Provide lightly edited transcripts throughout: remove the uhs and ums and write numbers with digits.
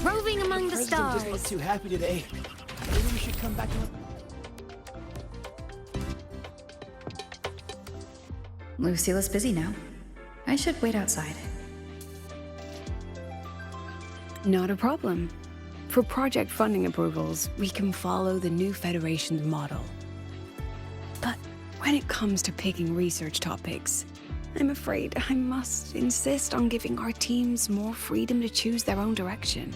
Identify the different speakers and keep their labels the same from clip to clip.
Speaker 1: Roving among the
Speaker 2: President
Speaker 1: stars.
Speaker 2: doesn't look too happy today. Maybe we should come back and...
Speaker 3: Lucilla's busy now. I should wait outside.
Speaker 4: Not a problem. For project funding approvals, we can follow the new Federation's model. But when it comes to picking research topics, I'm afraid I must insist on giving our teams more freedom to choose their own direction.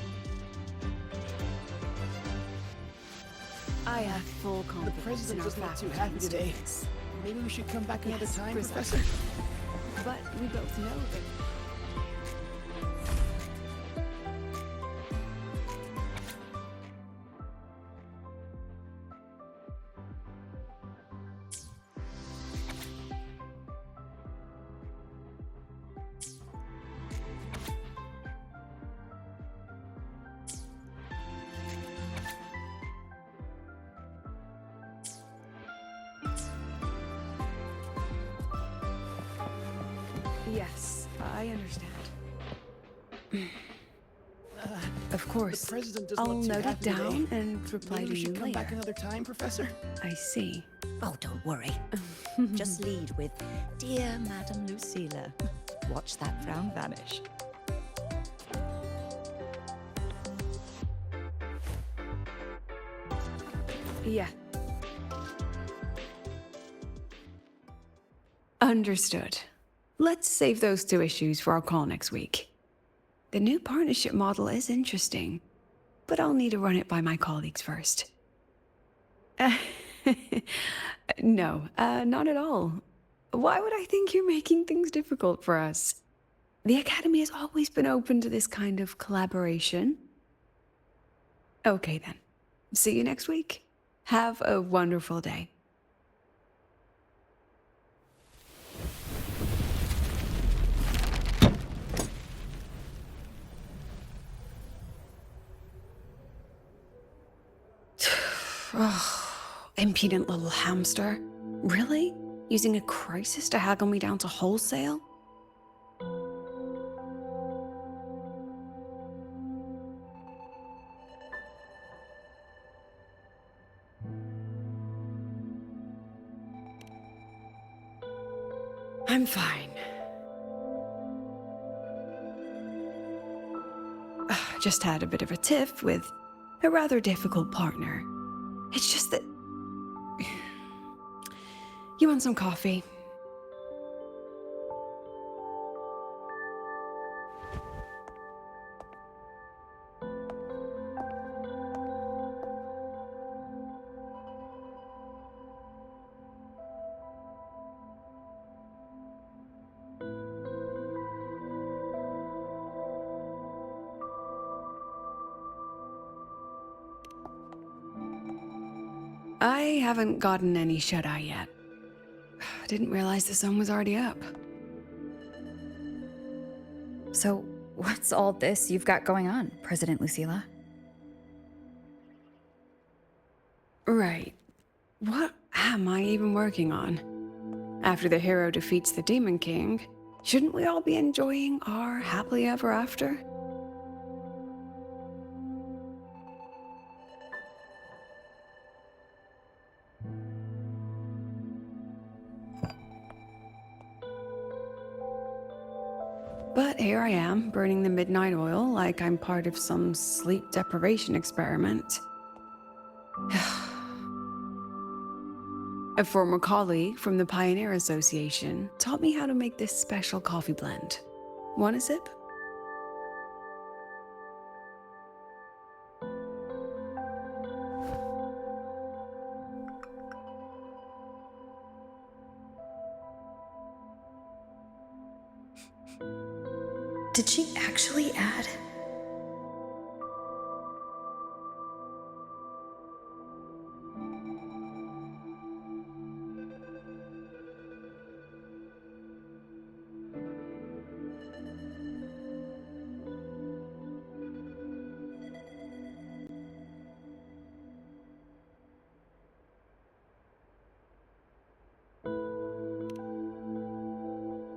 Speaker 4: I have full
Speaker 2: The
Speaker 4: confidence in
Speaker 2: president
Speaker 4: our
Speaker 2: doesn't look too
Speaker 4: faculty
Speaker 2: happy
Speaker 4: and
Speaker 2: today.
Speaker 4: students.
Speaker 2: Maybe we should come back another
Speaker 4: Yes,
Speaker 2: time,
Speaker 4: precisely.
Speaker 2: Professor?
Speaker 4: But we both know that yes, I understand. Of course.
Speaker 2: The president doesn't
Speaker 4: I'll
Speaker 2: look too
Speaker 4: note it
Speaker 2: happy today.
Speaker 4: down and reply
Speaker 2: Maybe
Speaker 4: to
Speaker 2: we
Speaker 4: you
Speaker 2: should come back
Speaker 4: later.
Speaker 2: another time, Professor?
Speaker 4: I see.
Speaker 5: Oh, don't worry. Just lead with, "Dear Madam Lucilla." Watch that frown vanish.
Speaker 4: Yeah. Understood. Let's save those two issues for our call next week. The new partnership model is interesting, but I'll need to run it by my colleagues first. No, not at all. Why would I think you're making things difficult for us? The Academy has always been open to this kind of collaboration. Okay then. See you next week. Have a wonderful day. Oh, impudent little hamster. Really? Using a crisis to haggle me down to wholesale? I'm fine. Just had a bit of a tiff with a rather difficult partner. It's just that... You want some coffee? I haven't gotten any shut-eye yet. Didn't realize the sun was already up.
Speaker 3: So, what's all this you've got going on, President Lucilla?
Speaker 4: Right. What am I even working on? After the hero defeats the Demon King, shouldn't we all be enjoying our happily ever after? But here I am, burning the midnight oil like I'm part of some sleep deprivation experiment. A former colleague from the Pioneer Association taught me how to make this special coffee blend. Want a sip?
Speaker 3: Did she actually add?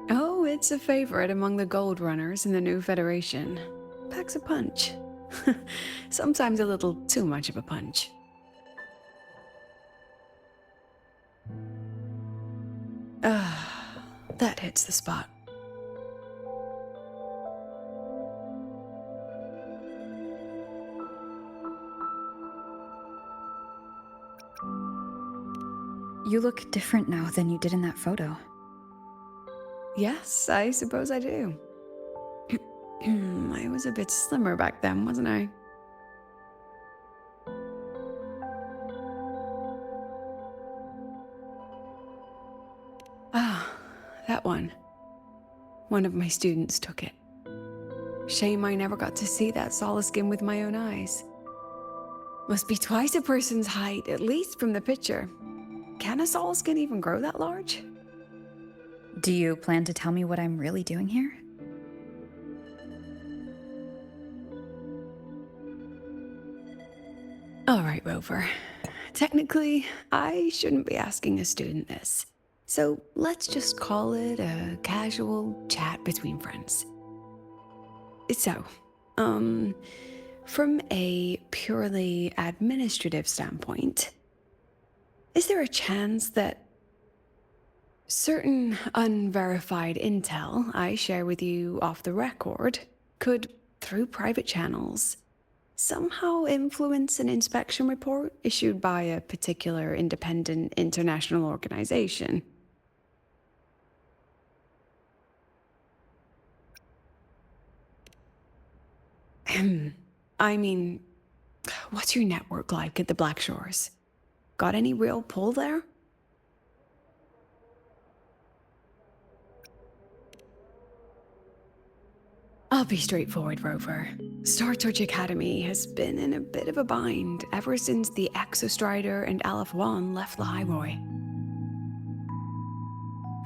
Speaker 4: Oh, it's a favorite among the Gold Runners in the new Federation. packs a punch. Sometimes a little too much of a punch. That hits the spot.
Speaker 3: You look different now than you did in that photo.
Speaker 4: Yes, I suppose I do. I was a bit slimmer back then, wasn't I? Ah, that one. One of my students took it. Shame I never got to see that Solaskin with my own eyes. Must be twice a person's height, at least from the picture. Can a Solaskin even grow that large?
Speaker 3: Do you plan to tell me what I'm really doing here?
Speaker 4: All right, Rover. Technically, I shouldn't be asking a student this. So let's just call it a casual chat between friends. So, from a purely administrative standpoint, is there a chance that certain unverified intel I share with you off the record could, through private channels, somehow influence an inspection report issued by a particular independent international organization? I mean, what's your network like at the Black Shores? Got any real pull there? I'll be straightforward, Rover. Star Torch Academy has been in a bit of a bind ever since the Exostrider and Aleph 1 left Lahai-Roi.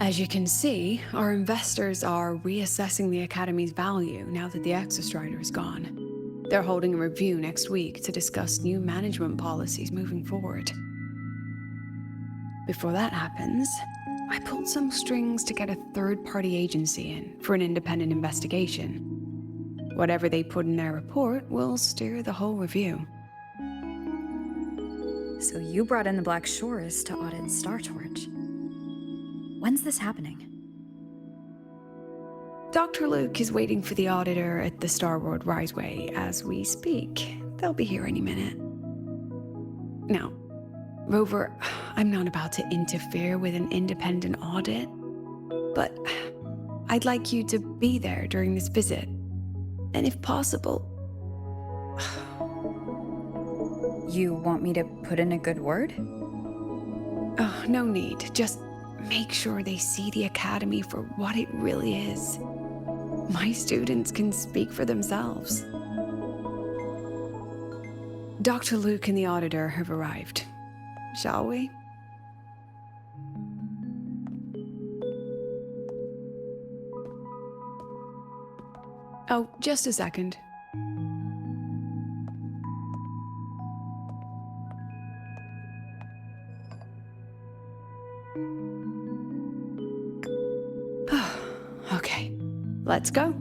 Speaker 4: As you can see, our investors are reassessing the Academy's value now that the Exostrider is gone. They're holding a review next week to discuss new management policies moving forward. Before that happens, I pulled some strings to get a third-party agency in for an independent investigation. Whatever they put in their report will steer the whole review.
Speaker 3: So you brought in the Black Shores to audit Star Torch. When's this happening?
Speaker 4: Dr. Luke is waiting for the auditor at the Starboard Riseway as we speak. They'll be here any minute. Now, Rover, I'm not about to interfere with an independent audit, but I'd like you to be there during this visit. And if possible...
Speaker 3: You want me to put in a good word?
Speaker 4: Oh, no need. Just make sure they see the Academy for what it really is. My students can speak for themselves. Dr. Luke and the auditor have arrived. Shall we? Oh, just a second. Okay, let's go.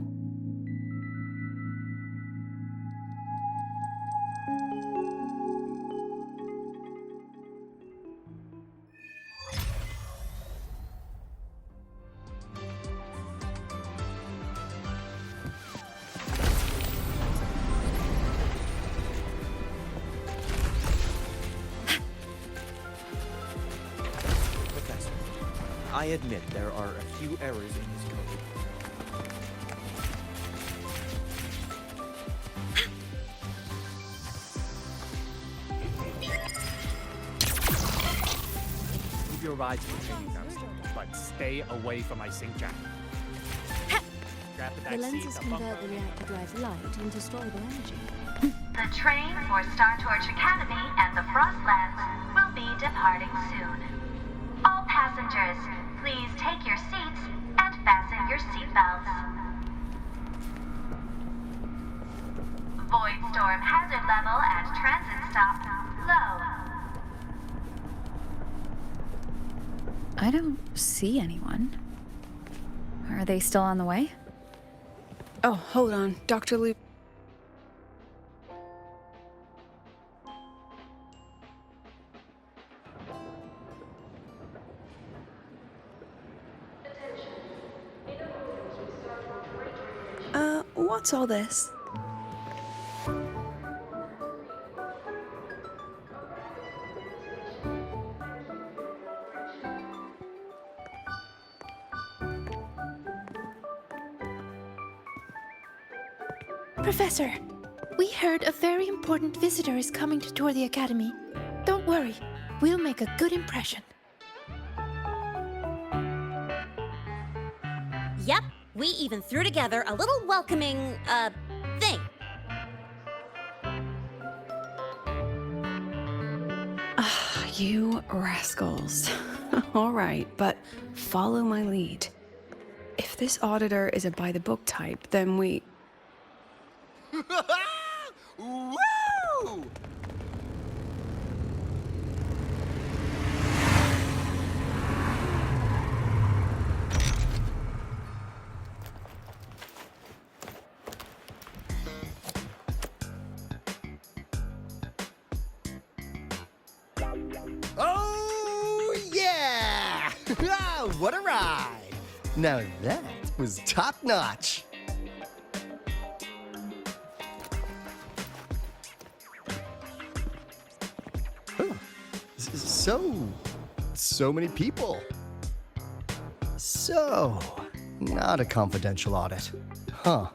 Speaker 2: Professor, I admit there are a few errors in this code.
Speaker 6: Move your ride to the training downstairs, but stay away from my sync jack. Grab the
Speaker 1: The
Speaker 6: back seat,
Speaker 1: lenses
Speaker 6: the
Speaker 1: convert
Speaker 6: bumper.
Speaker 1: the reactor drive's light into storable energy.
Speaker 7: The train for Star Torch Academy and the Frostlands will be departing soon. All passengers, please take your seats and fasten your seatbelts. Void storm hazard level at transit stop low.
Speaker 3: I don't see anyone. Are they still on the way?
Speaker 4: Oh, hold on. Dr. Luke. What's all this?
Speaker 8: Professor, we heard a very important visitor is coming to tour the Academy. Don't worry, we'll make a good impression.
Speaker 9: Yep, we even threw together a little welcoming, thing.
Speaker 4: You rascals. All right, but follow my lead. If this auditor is a by-the-book type, then we...
Speaker 10: Woo! Oh, yeah! What a ride! Now that was top-notch. So many people. So, not a confidential audit. Huh.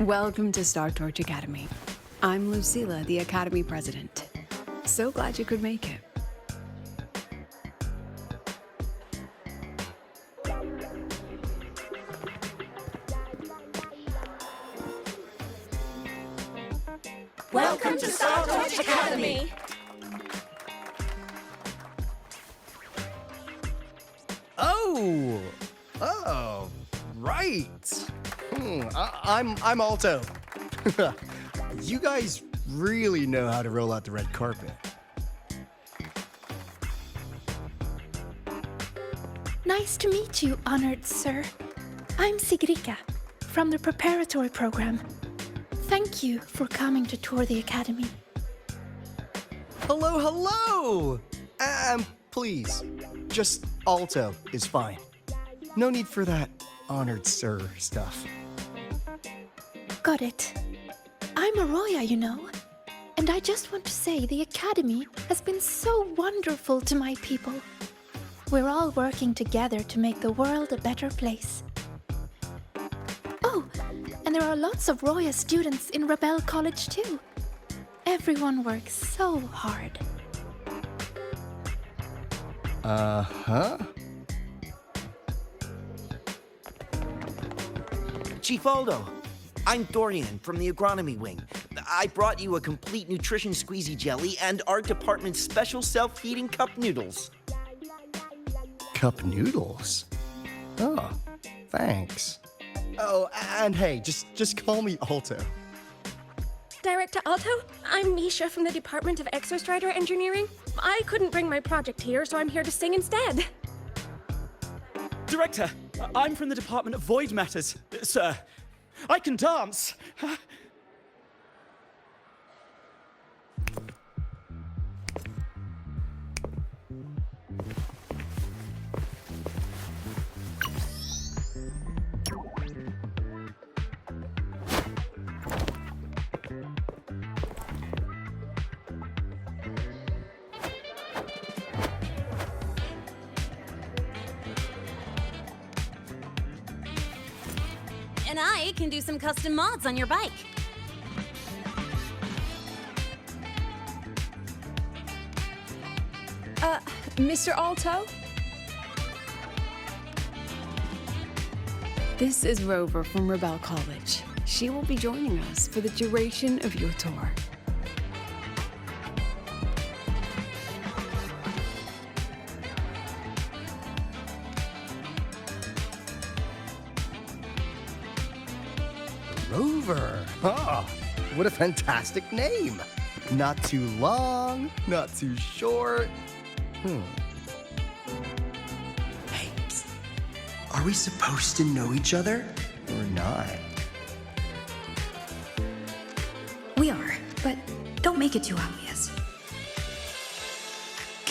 Speaker 4: Welcome to Star Torch Academy. I'm Lucilla, the Academy President. So glad you could make it.
Speaker 9: Welcome to Star Torch Academy!
Speaker 10: Oh, right. I'm Alto. You guys really know how to roll out the red carpet.
Speaker 8: Nice to meet you, honored sir. I'm Segue from the preparatory program. Thank you for coming to tour the Academy.
Speaker 10: Hello! Please, just Alto is fine. No need for that honored sir stuff.
Speaker 8: Got it. I'm a Roya, you know. And I just want to say the Academy has been so wonderful to my people. We're all working together to make the world a better place. Oh, and there are lots of Roya students in Rebel College too. Everyone works so hard.
Speaker 10: Uh-huh.
Speaker 2: Chief Aldo, I'm Dorian from the agronomy wing. I brought you a complete nutrition squeezy jelly and our department's special self-heating cup noodles.
Speaker 10: Cup noodles? Oh, thanks. Oh, and hey, just call me Alto.
Speaker 11: Director Alto, I'm Misha from the Department of Exostrider Engineering. I couldn't bring my project here, so I'm here to sing instead.
Speaker 12: Director, I'm from the Department of Void Matters. Sir, I can dance.
Speaker 9: And I can do some custom mods on your bike.
Speaker 4: Mr. Alto? This is Rover from Rebel College. She will be joining us for the duration of your tour.
Speaker 10: Rover. Oh, what a fantastic name. Not too long, not too short. Hey, psst. Are we supposed to know each other or not?
Speaker 3: We are, but don't make it too obvious.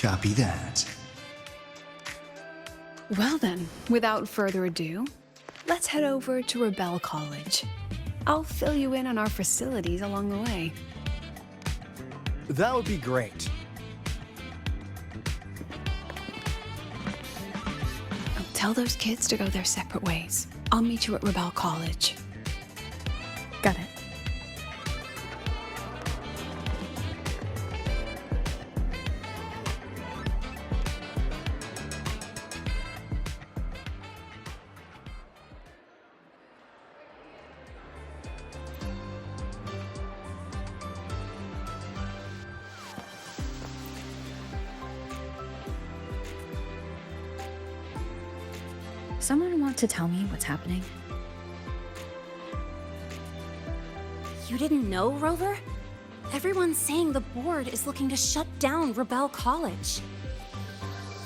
Speaker 10: Copy that.
Speaker 4: Well then, without further ado, let's head over to Rebel College. I'll fill you in on our facilities along the way.
Speaker 10: That would be great.
Speaker 4: Tell those kids to go their separate ways. I'll meet you at Rebel College.
Speaker 3: Got it. Someone want to tell me what's happening?
Speaker 9: You didn't know, Rover? Everyone's saying the board is looking to shut down Rebel College.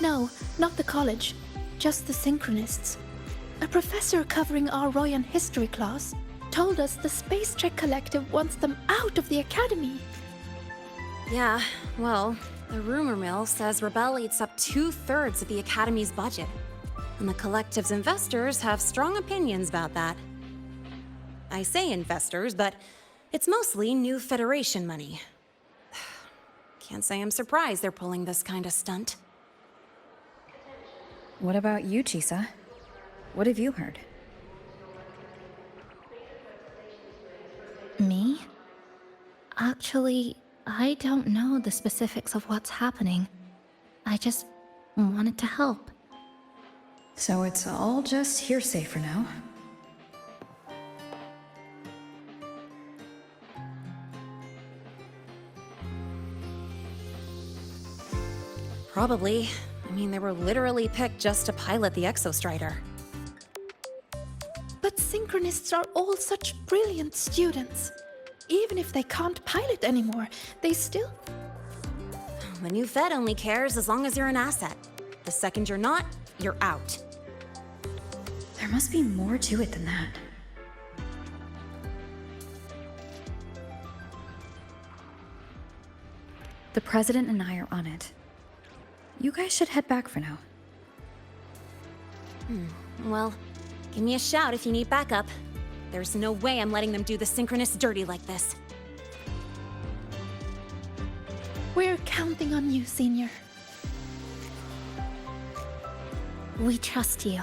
Speaker 8: No, not the college. Just the Synchronists. A professor covering our Royan history class told us the Space Trek Collective wants them out of the Academy.
Speaker 9: Yeah, well, the rumor mill says Rebel eats up 2/3 of the Academy's budget. And the Collective's investors have strong opinions about that. I say investors, but it's mostly new Federation money. Can't say I'm surprised they're pulling this kind of stunt.
Speaker 3: What about you, Chisa? What have you heard?
Speaker 8: Me? Actually, I don't know the specifics of what's happening. I just wanted to help.
Speaker 3: So it's all just hearsay for now.
Speaker 9: Probably. I mean, they were literally picked just to pilot the Exostrider.
Speaker 8: But Synchronists are all such brilliant students. Even if they can't pilot anymore, they still...
Speaker 9: The new Fed only cares as long as you're an asset. The second you're not, you're out.
Speaker 3: There must be more to it than that. The President and I are on it. You guys should head back for now.
Speaker 9: Well, give me a shout if you need backup. There's no way I'm letting them do the Synchronists dirty like this.
Speaker 8: We're counting on you, Senior. We trust you.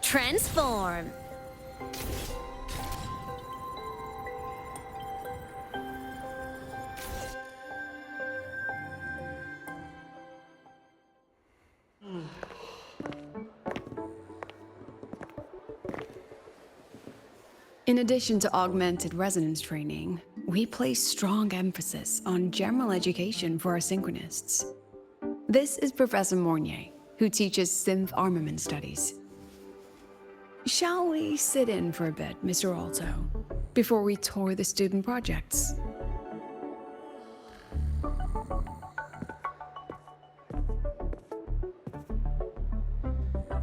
Speaker 9: Transform!
Speaker 4: In addition to augmented resonance training, we place strong emphasis on general education for our Synchronists. This is Professor Mornier, who teaches synth armament studies. Shall we sit in for a bit, Mr. Alto, before we tour the student projects?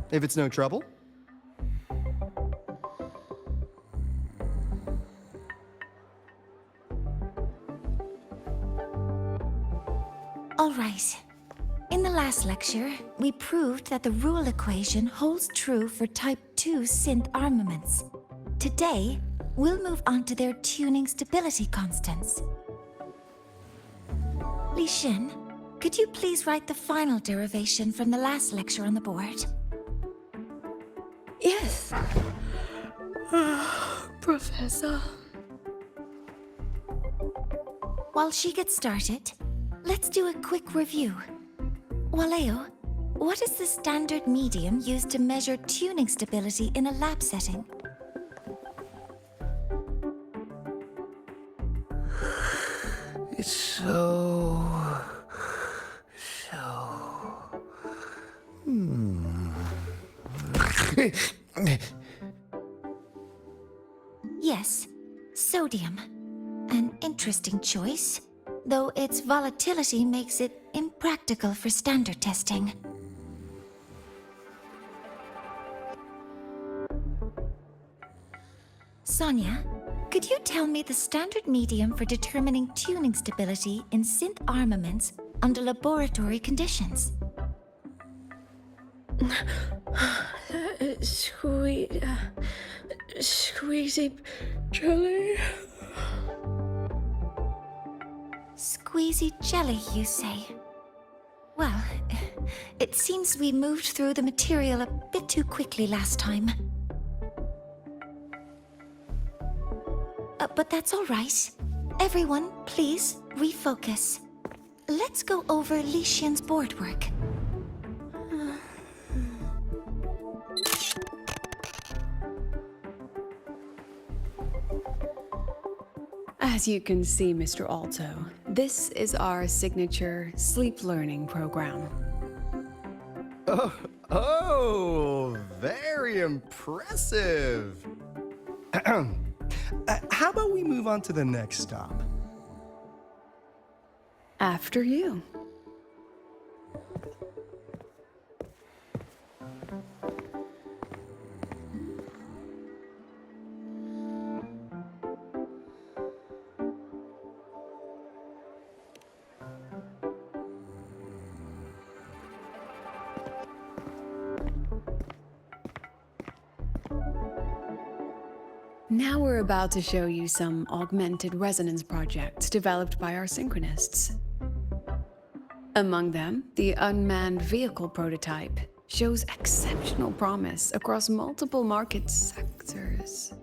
Speaker 10: If it's no trouble.
Speaker 5: All right. In the last lecture, we proved that the rule equation holds true for Type 2 synth armaments. Today, we'll move on to their tuning stability constants. Li Xin, could you please write the final derivation from the last lecture on the board?
Speaker 8: Yes. Professor.
Speaker 5: While she gets started, let's do a quick review. Waleo, what is the standard medium used to measure tuning stability in a lab setting?
Speaker 13: It's so...
Speaker 5: Yes, sodium. An interesting choice, though its volatility makes it impractical for standard testing. Sonia, could you tell me the standard medium for determining tuning stability in synth armaments under laboratory conditions?
Speaker 11: Squeezy jelly.
Speaker 5: Squeezy jelly, you say? Well, it seems we moved through the material a bit too quickly last time. But that's all right. Everyone, please refocus. Let's go over Lixian's board work.
Speaker 4: As you can see, Mr. Alto, this is our signature sleep learning program.
Speaker 10: Oh, very impressive. How about we move on to the next stop?
Speaker 4: After you. Now we're about to show you some augmented resonance projects developed by our synchronists. Among them, the unmanned vehicle prototype shows exceptional promise across multiple market sectors.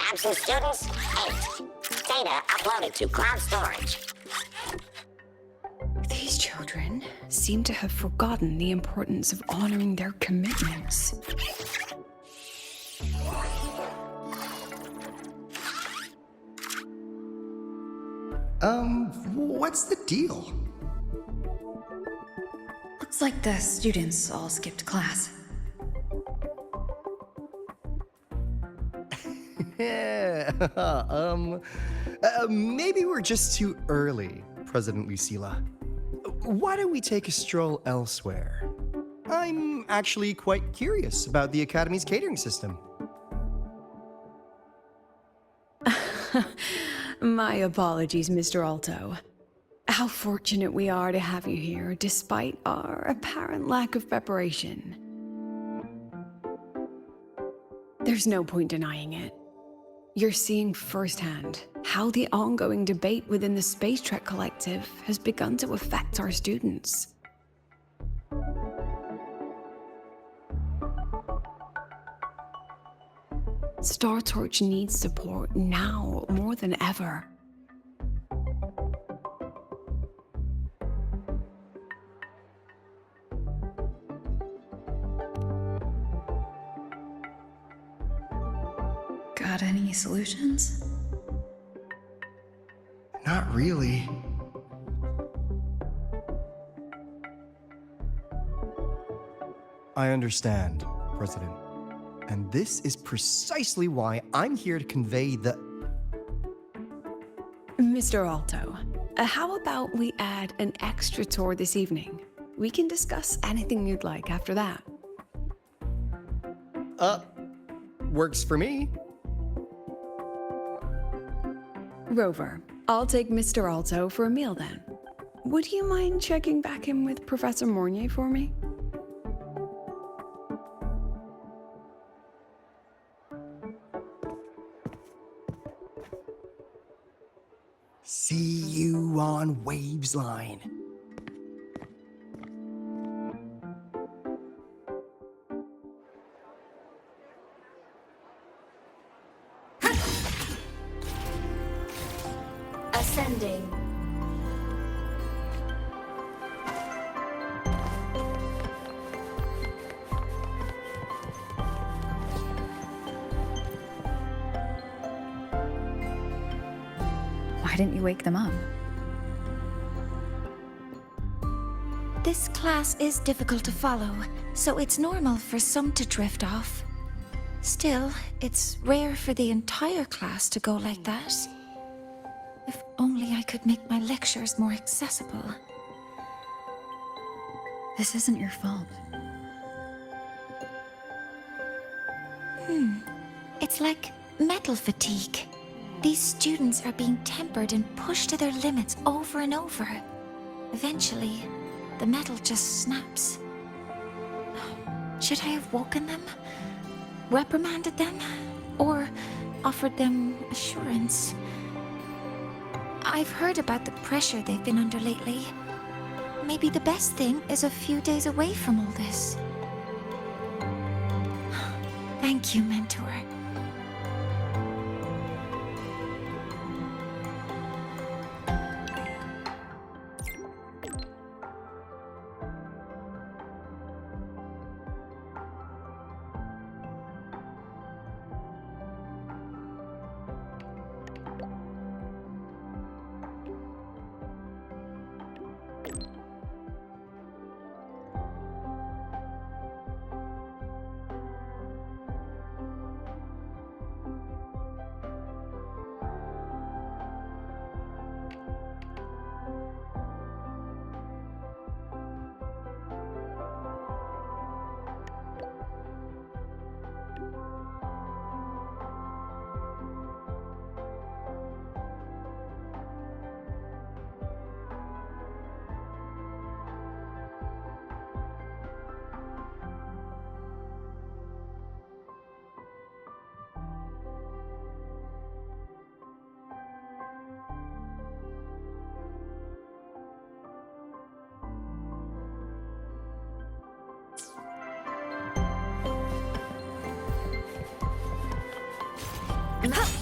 Speaker 14: Absent students, 8. Data uploaded to cloud storage.
Speaker 4: These children seem to have forgotten the importance of honoring their commitments.
Speaker 10: What's the deal?
Speaker 3: Looks like the students all skipped class.
Speaker 10: Yeah, maybe we're just too early, President Lucilla. Why don't we take a stroll elsewhere? I'm actually quite curious about the Academy's catering system.
Speaker 4: My apologies, Mr. Alto. How fortunate we are to have you here, despite our apparent lack of preparation. There's no point denying it. You're seeing firsthand how the ongoing debate within the Space Trek Collective has begun to affect our students. Star Torch needs support now more than ever.
Speaker 3: Got any solutions?
Speaker 10: Not really. I understand, President. And this is precisely why I'm here to convey the...
Speaker 4: Mr. Alto, how about we add an extra tour this evening? We can discuss anything you'd like after that.
Speaker 10: Works for me.
Speaker 4: Rover, I'll take Mr. Alto for a meal then. Would you mind checking back in with Professor Mornier for me?
Speaker 10: See you on Waves Line.
Speaker 1: Ascending.
Speaker 3: Why didn't you wake them up?
Speaker 5: This class is difficult to follow, so it's normal for some to drift off. Still, it's rare for the entire class to go like that. If only I could make my lectures more accessible.
Speaker 3: This isn't your fault.
Speaker 5: It's like metal fatigue. These students are being tempered and pushed to their limits over and over. Eventually, the metal just snaps. Should I have woken them? Reprimanded them? Or offered them assurance? I've heard about the pressure they've been under lately. Maybe the best thing is a few days away from all this. Thank you, Mentor.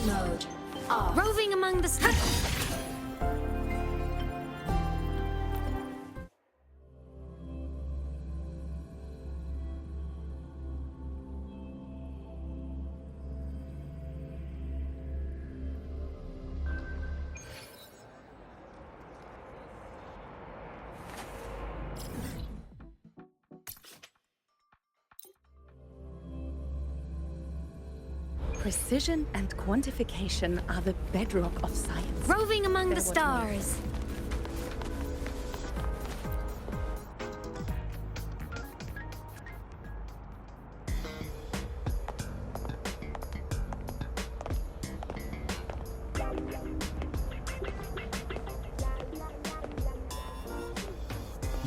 Speaker 1: Mode.
Speaker 9: Roving among the stars.
Speaker 15: Precision and quantification are the bedrock of science.
Speaker 9: Roving among the stars.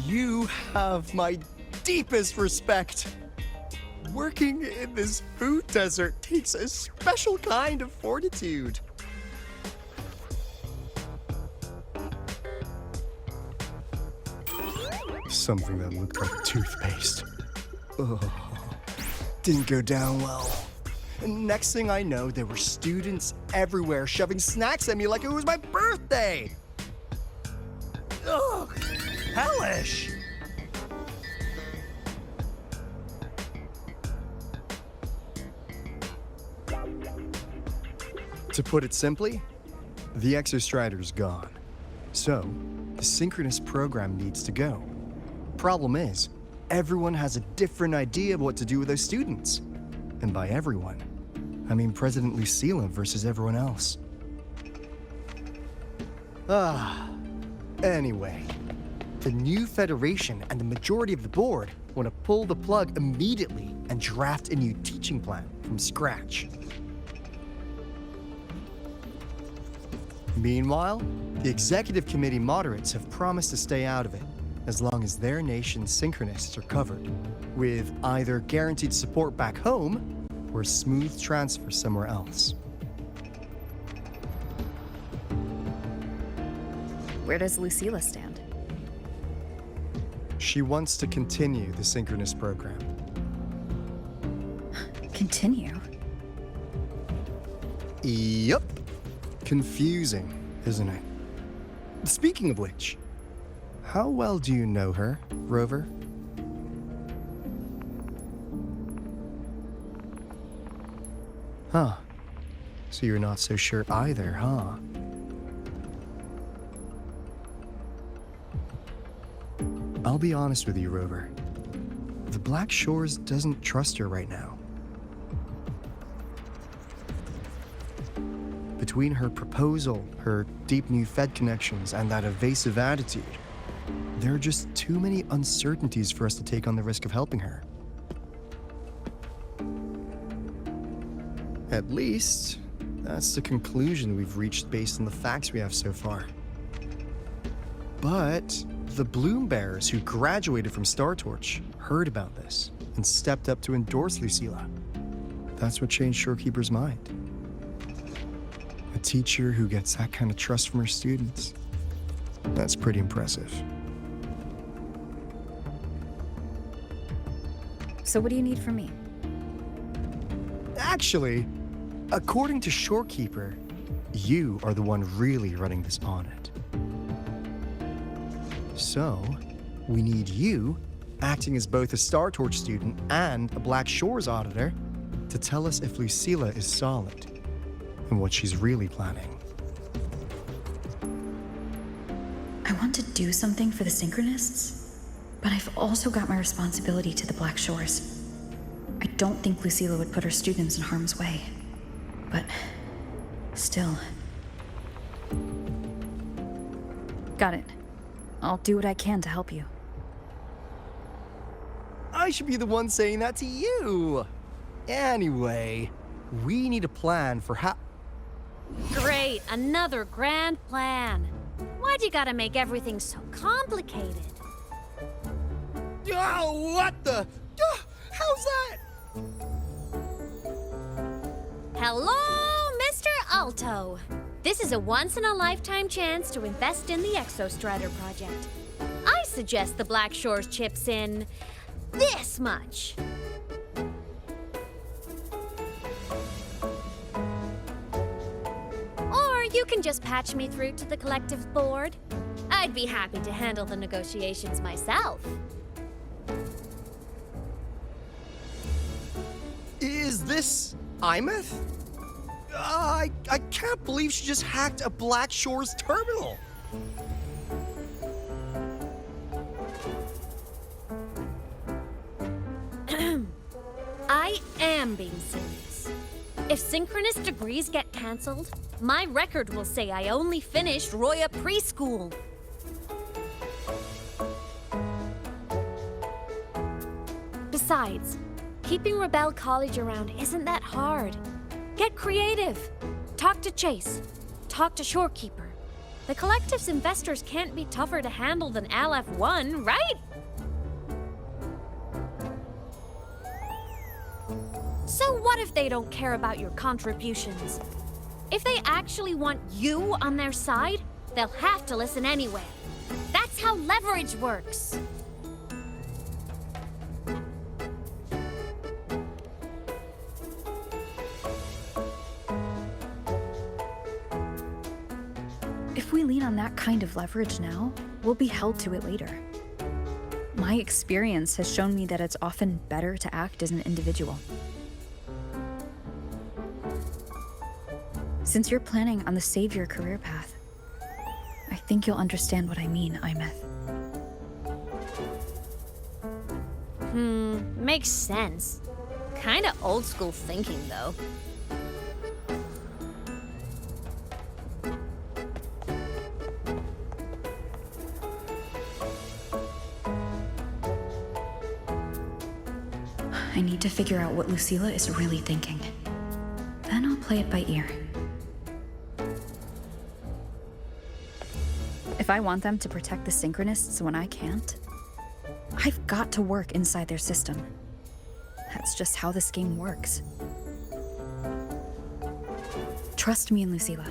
Speaker 10: You have my deepest respect. Working in this food desert takes a special kind of fortitude. Something that looked like toothpaste. Ugh. Didn't go down well. And next thing I know, there were students everywhere shoving snacks at me like it was my birthday. Ugh, hellish. To put it simply, the Exostrider's gone. So, the synchronous program needs to go. Problem is, everyone has a different idea of what to do with those students. And by everyone, I mean President Lucilla versus everyone else. Anyway, the new Federation and the majority of the board want to pull the plug immediately and draft a new teaching plan from scratch. Meanwhile, the executive committee moderates have promised to stay out of it as long as their nation's synchronists are covered, with either guaranteed support back home or a smooth transfer somewhere else.
Speaker 3: Where does Lucilla stand?
Speaker 10: She wants to continue the synchronous program.
Speaker 3: Continue?
Speaker 10: Yup. Confusing, isn't it? Speaking of which, how well do you know her, Rover? Huh. So you're not so sure either, huh? I'll be honest with you, Rover. The Black Shores doesn't trust her right now. Between her proposal, her deep new Fed connections, and that evasive attitude, there are just too many uncertainties for us to take on the risk of helping her. At least, that's the conclusion we've reached based on the facts we have so far. But the Bloom Bearers who graduated from Star Torch heard about this and stepped up to endorse Lucilla. That's what changed Shorekeeper's mind. A teacher who gets that kind of trust from her students. That's pretty impressive.
Speaker 3: So what do you need from me?
Speaker 10: Actually, according to Shorekeeper, you are the one really running this audit. So, we need you, acting as both a Star Torch student and a Black Shores auditor, to tell us if Lucilla is solid and what she's really planning.
Speaker 3: I want to do something for the Synchronists, but I've also got my responsibility to the Black Shores. I don't think Lucilla would put her students in harm's way, but still. Got it. I'll do what I can to help you.
Speaker 10: I should be the one saying that to you. Anyway, we need a plan for how...
Speaker 9: Great, another grand plan. Why'd you gotta make everything so complicated?
Speaker 10: Oh, what the... how's that?
Speaker 9: Hello, Mr. Alto. This is a once-in-a-lifetime chance to invest in the Exostrider project. I suggest the Black Shores chips in this much. Or you can just patch me through to the collective board. I'd be happy to handle the negotiations myself.
Speaker 10: Is this Imeth? I can't believe she just hacked a Black Shores terminal.
Speaker 9: I am being serious. If synchronous degrees get cancelled, my record will say I only finished Roya preschool. Besides, keeping Rebel College around isn't that hard. Get creative. Talk to Chase. Talk to Shorekeeper. The Collective's investors can't be tougher to handle than LF1, right? So what if they don't care about your contributions? If they actually want you on their side, they'll have to listen anyway. That's how leverage works.
Speaker 3: If we lean on that kind of leverage now, we'll be held to it later. My experience has shown me that it's often better to act as an individual. Since you're planning on the savior career path, I think you'll understand what I mean, Imeth.
Speaker 9: Makes sense. Kinda old school thinking, though.
Speaker 3: I need to figure out what Lucilla is really thinking. Then I'll play it by ear. If I want them to protect the Synchronists when I can't, I've got to work inside their system. That's just how this game works. Trust me and Lucilla.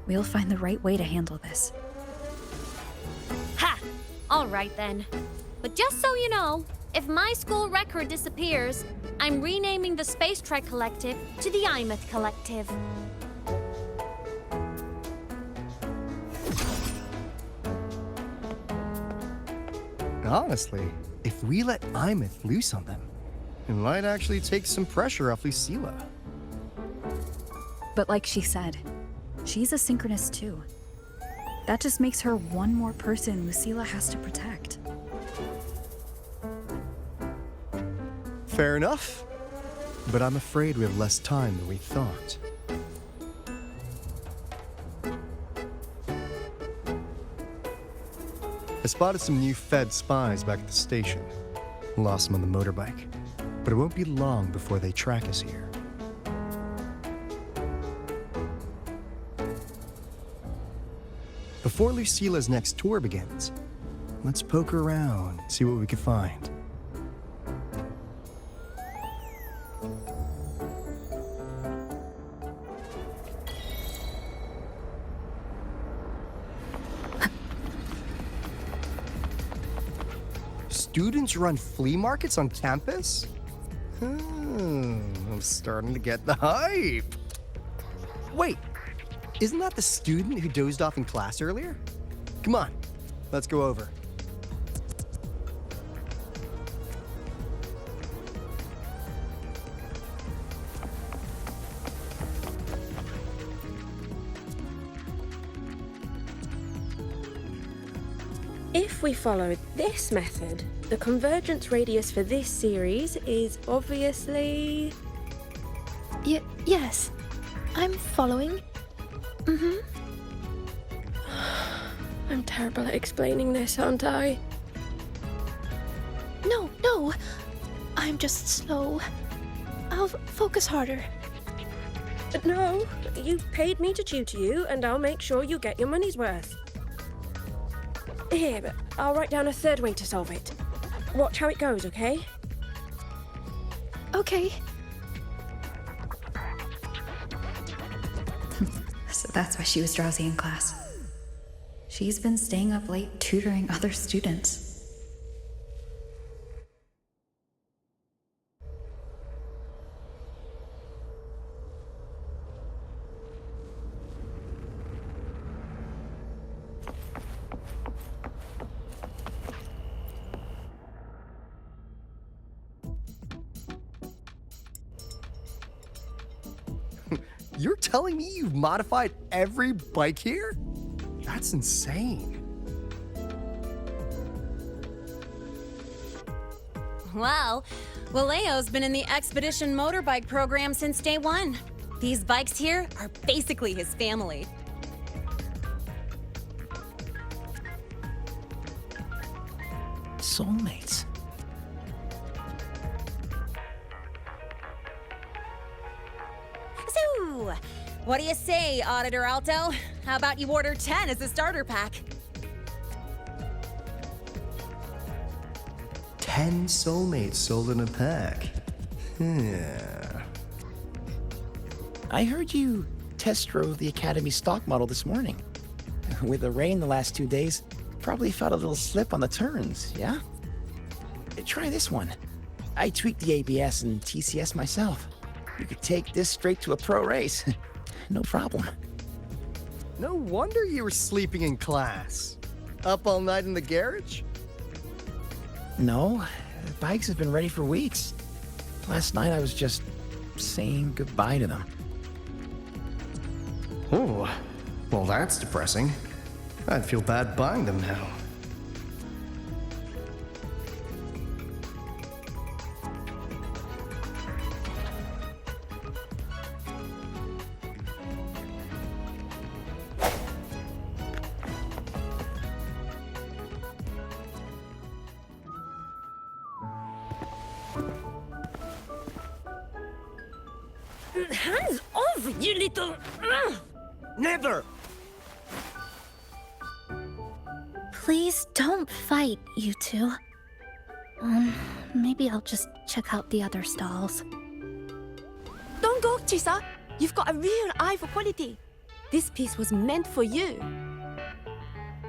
Speaker 3: We'll find the right way to handle this.
Speaker 9: Ha! All right then. But just so you know, if my school record disappears, I'm renaming the Space Trek Collective to the Imeth Collective.
Speaker 10: Honestly, if we let Imeth loose on them, it might actually take some pressure off Lucilla.
Speaker 3: But like she said, she's a synchronist too. That just makes her one more person Lucilla has to protect.
Speaker 10: Fair enough. But I'm afraid we have less time than we thought. I spotted some new Fed spies back at the station. Lost them on the motorbike. But it won't be long before they track us here. Before Lucilla's next tour begins, let's poke around, see what we can find. Students run flea markets on campus? I'm starting to get the hype. Wait, isn't that the student who dozed off in class earlier? Come on, let's go over.
Speaker 11: If we follow this method, the convergence radius for this series is obviously...
Speaker 8: Yes, I'm following.
Speaker 11: I'm terrible at explaining this, aren't I?
Speaker 8: No, I'm just slow. I'll focus harder.
Speaker 11: No, you paid me to tutor you, and I'll make sure you get your money's worth. Here, but I'll write down a third way to solve it. Watch how it goes, okay?
Speaker 8: Okay.
Speaker 3: So that's why she was drowsy in class. She's been staying up late tutoring other students.
Speaker 10: You're telling me you've modified every bike here? That's insane.
Speaker 9: Well, Waleo's been in the Expedition motorbike program since day one. These bikes here are basically his family.
Speaker 13: Soulmates.
Speaker 9: So, what do you say, Auditor Alto? How about you order 10 as a starter pack?
Speaker 10: 10 soulmates sold in a pack.
Speaker 13: I heard you test drove the Academy stock model this morning. With the rain the last 2 days, probably felt a little slip on the turns, yeah? Try this one. I tweaked the ABS and TCS myself. You could take this straight to a pro race. No problem.
Speaker 10: No wonder you were sleeping in class. Up all night in the garage?
Speaker 13: No, the bikes have been ready for weeks. Last night I was just saying goodbye to them.
Speaker 10: Oh, well that's depressing. I'd feel bad buying them now.
Speaker 11: Hands off, you little...
Speaker 2: Never!
Speaker 8: Please don't fight, you two. Maybe I'll just check out the other stalls.
Speaker 11: Don't go, Chisa. You've got a real eye for quality. This piece was meant for you.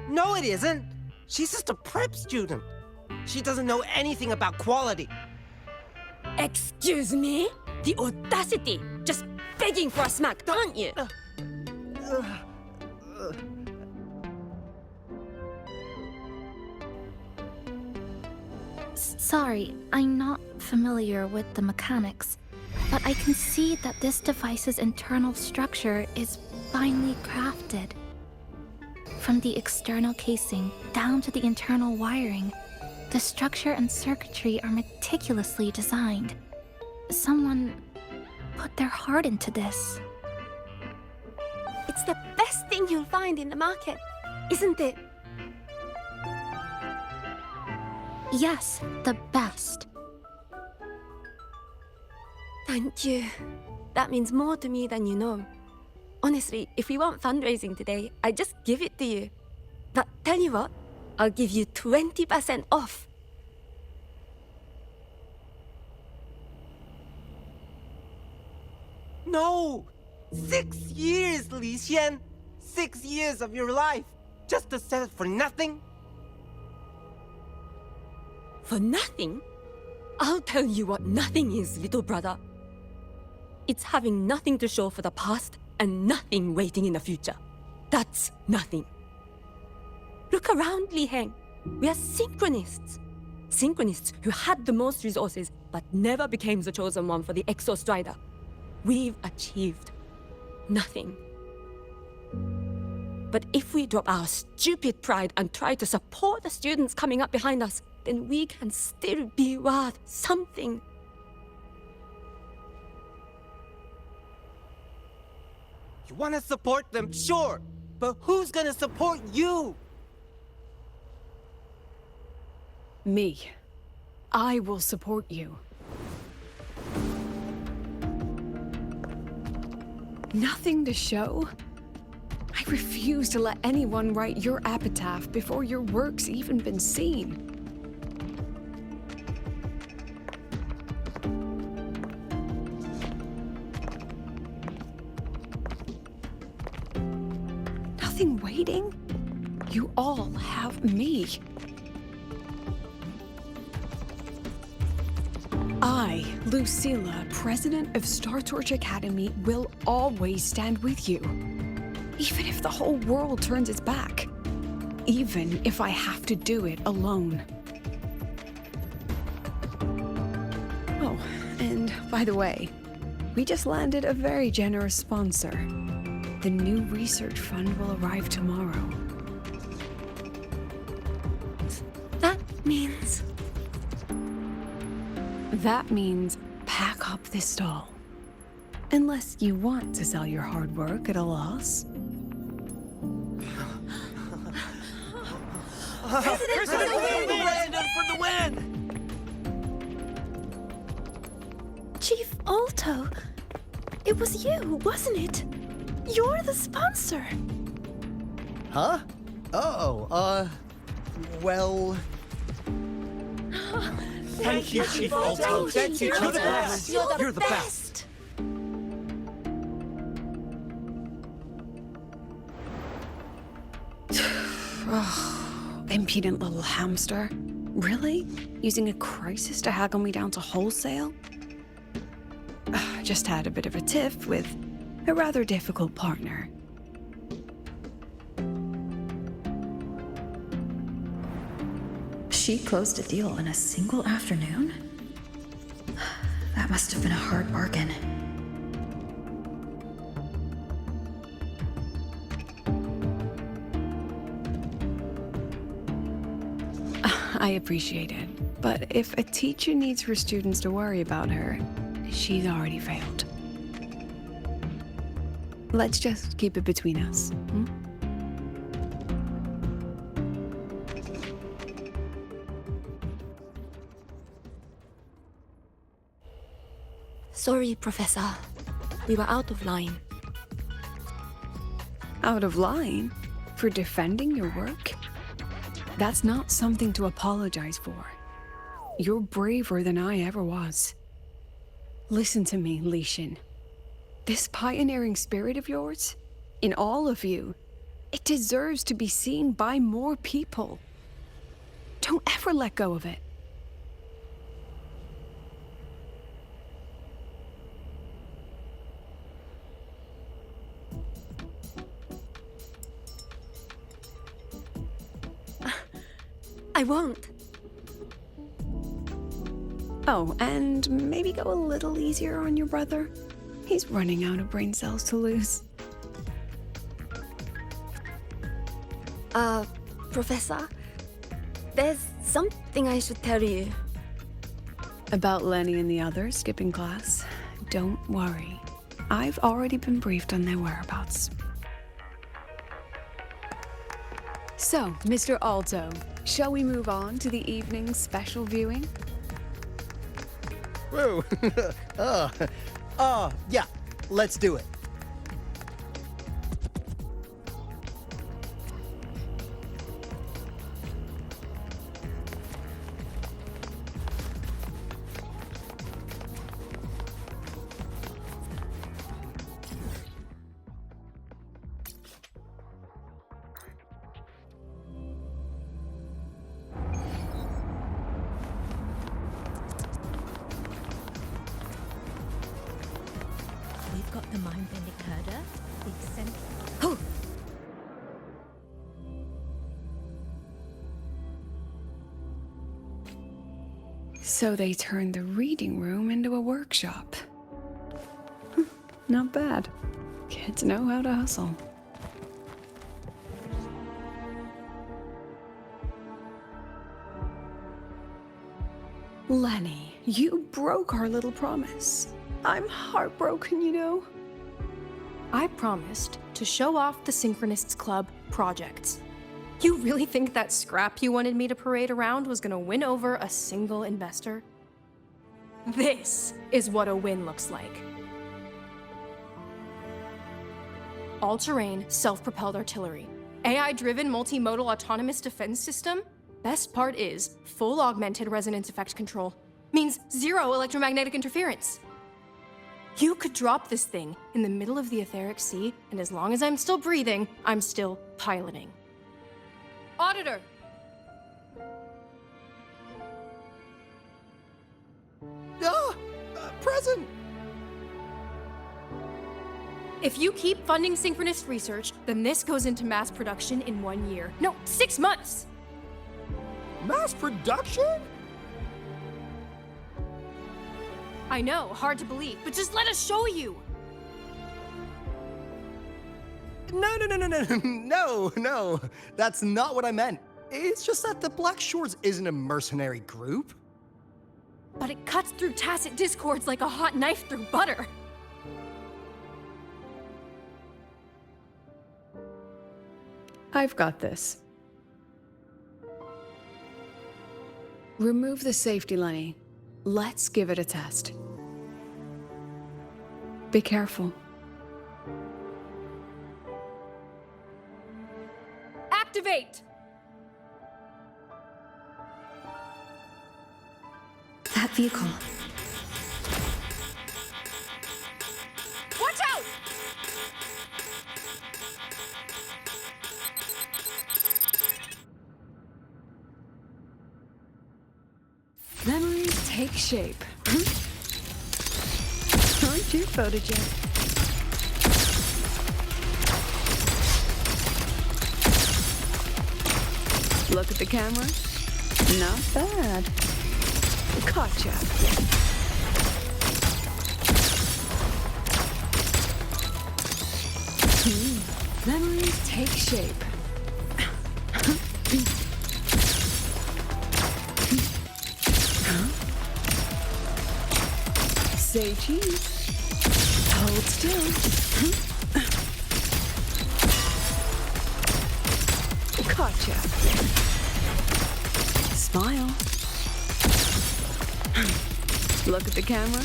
Speaker 16: No, it isn't. She's just a prep student. She doesn't know anything about quality.
Speaker 11: Excuse me? The audacity! Just begging for a smack, aren't you?
Speaker 8: Sorry, I'm not familiar with the mechanics, but I can see that this device's internal structure is finely crafted. From the external casing down to the internal wiring, The structure and circuitry are meticulously designed. Someone put their heart into this.
Speaker 11: It's the best thing you'll find in the market, isn't it?
Speaker 8: Yes, the best.
Speaker 11: Thank you. That means more to me than you know. Honestly, if we want fundraising today, I'd just give it to you. But tell you what, I'll give you 20% off.
Speaker 16: No! 6 years, Li Xian! 6 years of your life! Just to settle for nothing?
Speaker 11: For nothing? I'll tell you what nothing is, little brother. It's having nothing to show for the past and nothing waiting in the future. That's nothing. Look around, Li Heng. We are synchronists. Synchronists who had the most resources but never became the chosen one for the Exo Strider. We've achieved nothing. But if we drop our stupid pride and try to support the students coming up behind us, then we can still be worth something.
Speaker 16: You want to support them, sure, but who's gonna support you?
Speaker 4: Me. I will support you. Nothing to show? I refuse to let anyone write your epitaph before your work's even been seen. Nothing waiting? You all have me. I, Lucilla, president of Star Torch Academy, will always stand with you. Even if the whole world turns its back. Even if I have to do it alone. Oh, and by the way, we just landed a very generous sponsor. The new research fund will arrive tomorrow.
Speaker 11: That means...
Speaker 4: That means pack up this stall. Unless you want to sell your hard work at a loss.
Speaker 2: President for the win!
Speaker 8: Chief Alto, it was you, wasn't it? You're the sponsor.
Speaker 10: Huh? Oh, well...
Speaker 12: Thank you, Chief Alto. Thank you, You're the best. You're the best.
Speaker 4: Impudent little hamster. Really? Using a crisis to haggle me down to wholesale? Just had a bit of a tiff with a rather difficult partner.
Speaker 3: She closed a deal in a single afternoon? That must have been a hard bargain.
Speaker 4: I appreciate it, but if a teacher needs her students to worry about her, she's already failed. Let's just keep it between us, hmm?
Speaker 11: Sorry, Professor. We were out of line.
Speaker 4: Out of line? For defending your work? That's not something to apologize for. You're braver than I ever was. Listen to me, Li Xin. This pioneering spirit of yours, in all of you, it deserves to be seen by more people. Don't ever let go of it.
Speaker 11: I won't.
Speaker 4: Oh, and maybe go a little easier on your brother. He's running out of brain cells to lose.
Speaker 11: Professor? There's something I should tell you.
Speaker 4: About Lenny and the others skipping class? Don't worry. I've already been briefed on their whereabouts. So, Mr. Alto, shall we move on to the evening's special viewing?
Speaker 10: Whoa. Yeah, let's do it.
Speaker 5: We've got the mind-bending herder, the eccentric...
Speaker 4: So they turned the reading room into a workshop. Not bad. Kids know how to hustle. Lenny, you broke our little promise. I'm heartbroken, you know.
Speaker 17: I promised to show off the Synchronists Club projects. You really think that scrap you wanted me to parade around was gonna win over a single investor? This is what a win looks like. All-terrain, self-propelled artillery. AI-driven multimodal autonomous defense system? Best part is full augmented resonance effect control. Means zero electromagnetic interference. You could drop this thing in the middle of the etheric sea, and as long as I'm still breathing, I'm still piloting. Auditor!
Speaker 10: Present!
Speaker 17: If you keep funding synchronist research, then this goes into mass production in 1 year. No, 6 months!
Speaker 12: Mass production?
Speaker 17: I know, hard to believe, but just let us show you!
Speaker 10: No. That's not what I meant. It's just that the Black Shores isn't a mercenary group.
Speaker 17: But it cuts through tacit discords like a hot knife through butter.
Speaker 4: I've got this. Remove the safety, Lenny. Let's give it a test. Be careful.
Speaker 17: Activate!
Speaker 3: That vehicle.
Speaker 17: Watch out!
Speaker 4: Memories take shape. Aren't you photogenic? Look at the camera. Not bad. Gotcha. Memories take shape. Say cheese. Hold still. Gotcha. Smile. Look at the camera.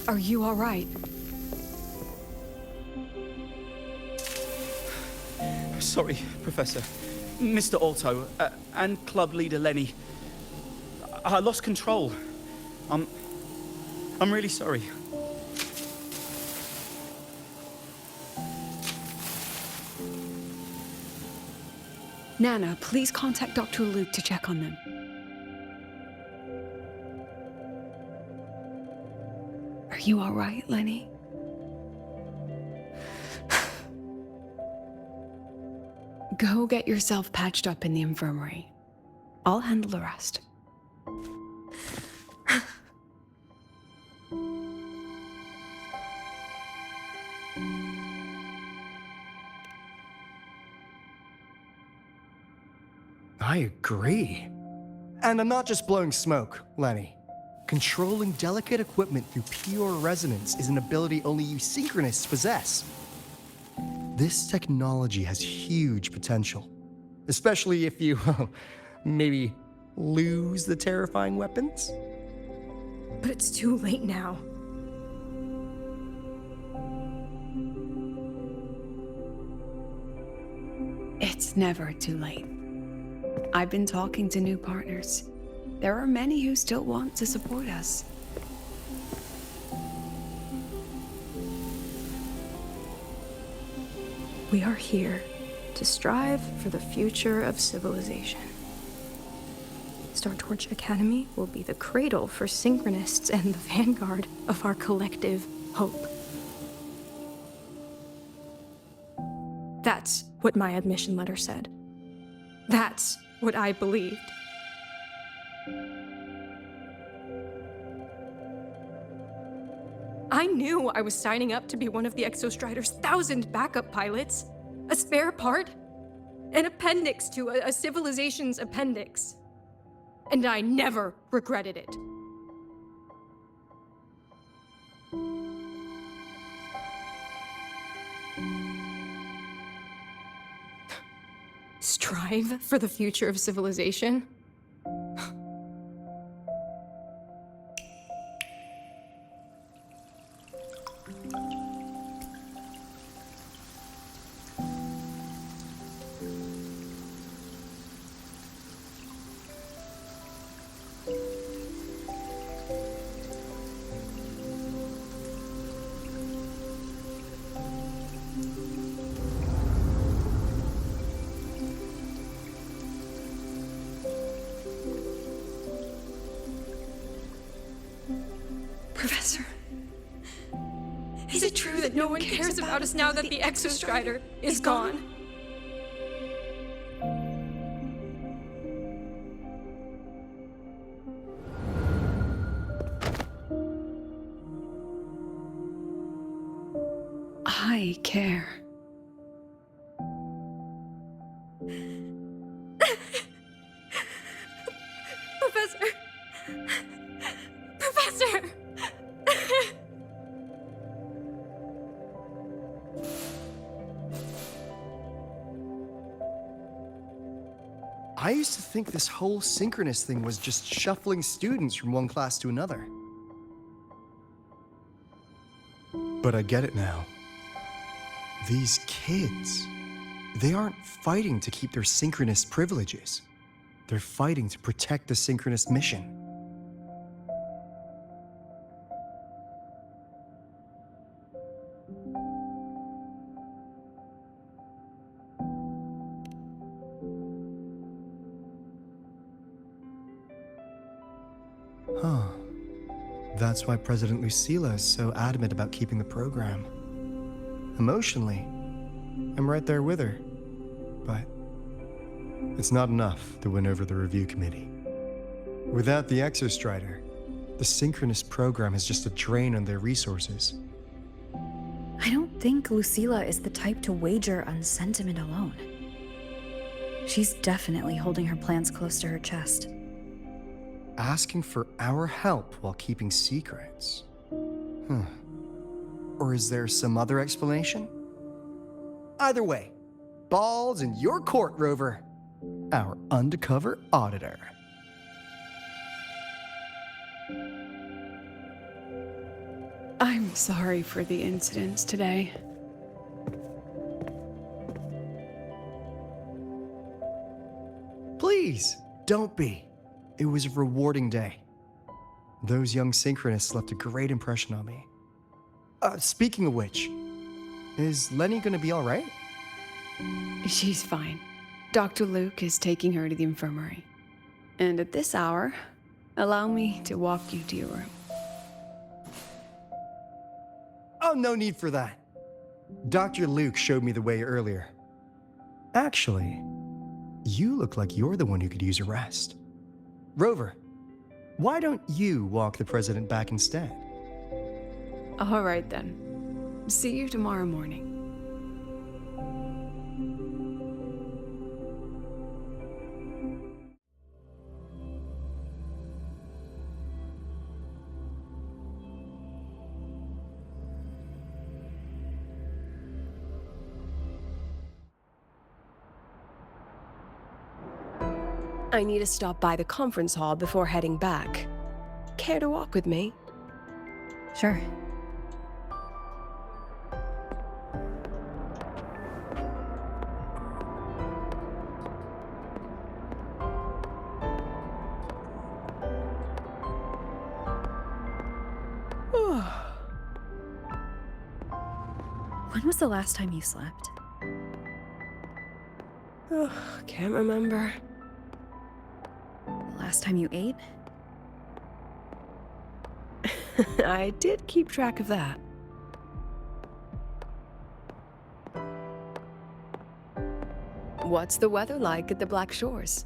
Speaker 4: Are you all right?
Speaker 12: Sorry, Professor. Mr. Alto, and club leader Lenny. I lost control. I'm really sorry.
Speaker 4: Nana, please contact Dr. Luke to check on them. Are you all right, Lenny? Go get yourself patched up in the infirmary. I'll handle the rest.
Speaker 10: I agree. And I'm not just blowing smoke, Lenny. Controlling delicate equipment through pure resonance is an ability only you synchronists possess. This technology has huge potential, especially if you, maybe, lose the terrifying weapons.
Speaker 17: But it's too late now.
Speaker 4: It's never too late. I've been talking to new partners. There are many who still want to support us.
Speaker 17: We are here to strive for the future of civilization. Star Torch Academy will be the cradle for synchronists and the vanguard of our collective hope. That's what my admission letter said. That's what I believed. I knew I was signing up to be one of the Exostrider's 1,000 backup pilots, a spare part, an appendix to a civilization's appendix. And I never regretted it. Strive for the future of civilization?
Speaker 3: Professor,
Speaker 17: Is it true that no one cares about us now that the Exostrider is gone?
Speaker 4: I care.
Speaker 17: Professor! Professor!
Speaker 10: I used to think this whole synchronous thing was just shuffling students from one class to another. But I get it now. These kids, they aren't fighting to keep their synchronous privileges. They're fighting to protect the synchronous mission. Huh. That's why President Lucilla is so adamant about keeping the program. Emotionally, I'm right there with her. But it's not enough to win over the review committee. Without the Exostrider, the synchronous program is just a drain on their resources.
Speaker 3: I don't think Lucilla is the type to wager on sentiment alone. She's definitely holding her plans close to her chest.
Speaker 10: Asking for our help while keeping secrets. Or is there some other explanation? Either way, ball's in your court, Rover. Our undercover auditor.
Speaker 4: I'm sorry for the incidents today.
Speaker 10: Please, don't be. It was a rewarding day. Those young synchronists left a great impression on me. Speaking of which, is Lenny gonna be all right?
Speaker 4: She's fine. Dr. Luke is taking her to the infirmary. And at this hour, allow me to walk you to your room.
Speaker 10: Oh, no need for that. Dr. Luke showed me the way earlier. Actually, you look like you're the one who could use a rest. Rover, why don't you walk the president back instead?
Speaker 4: All right then. See you tomorrow morning. I need to stop by the conference hall before heading back. Care to walk with me?
Speaker 3: Sure. When was the last time you slept?
Speaker 4: Can't remember.
Speaker 3: The last time you ate?
Speaker 4: I did keep track of that. What's the weather like at the Black Shores?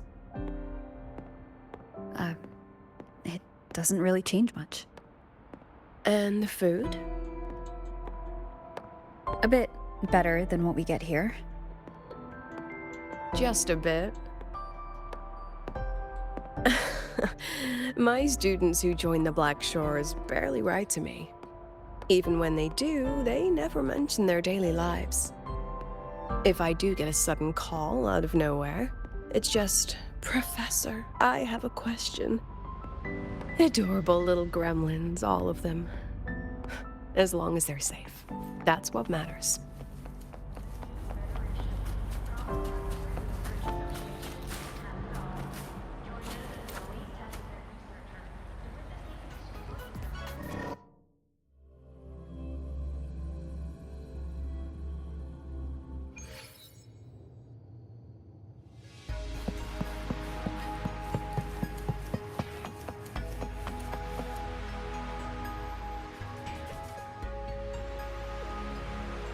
Speaker 3: It doesn't really change much.
Speaker 4: And the food?
Speaker 3: A bit better than what we get here.
Speaker 4: Just a bit. My students who join the Black Shores barely write to me. Even when they do, they never mention their daily lives. If I do get a sudden call out of nowhere, it's just, "Professor, I have a question." Adorable little gremlins, all of them. As long as they're safe. That's what matters.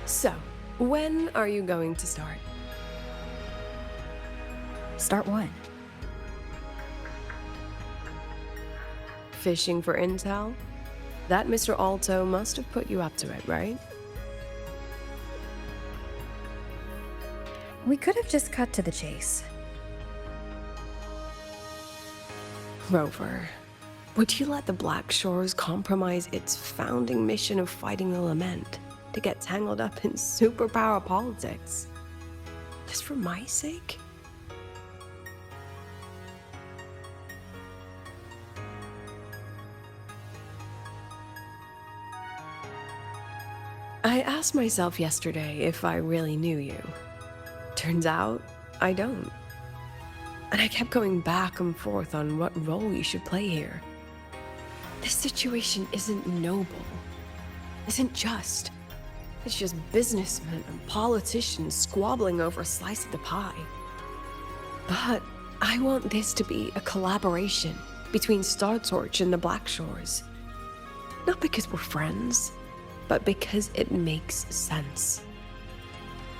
Speaker 4: So, when are you going to start?
Speaker 3: Start what?
Speaker 4: Fishing for intel? That Mr. Alto must have put you up to it, right?
Speaker 3: We could have just cut to the chase.
Speaker 4: Rover, would you let the Black Shores compromise its founding mission of fighting the Lament to get tangled up in superpower politics? Just for my sake? I asked myself yesterday if I really knew you. Turns out, I don't. And I kept going back and forth on what role you should play here. This situation isn't noble, isn't just. It's just businessmen and politicians squabbling over a slice of the pie. But I want this to be a collaboration between Star Torch and the Black Shores. Not because we're friends, but because it makes sense.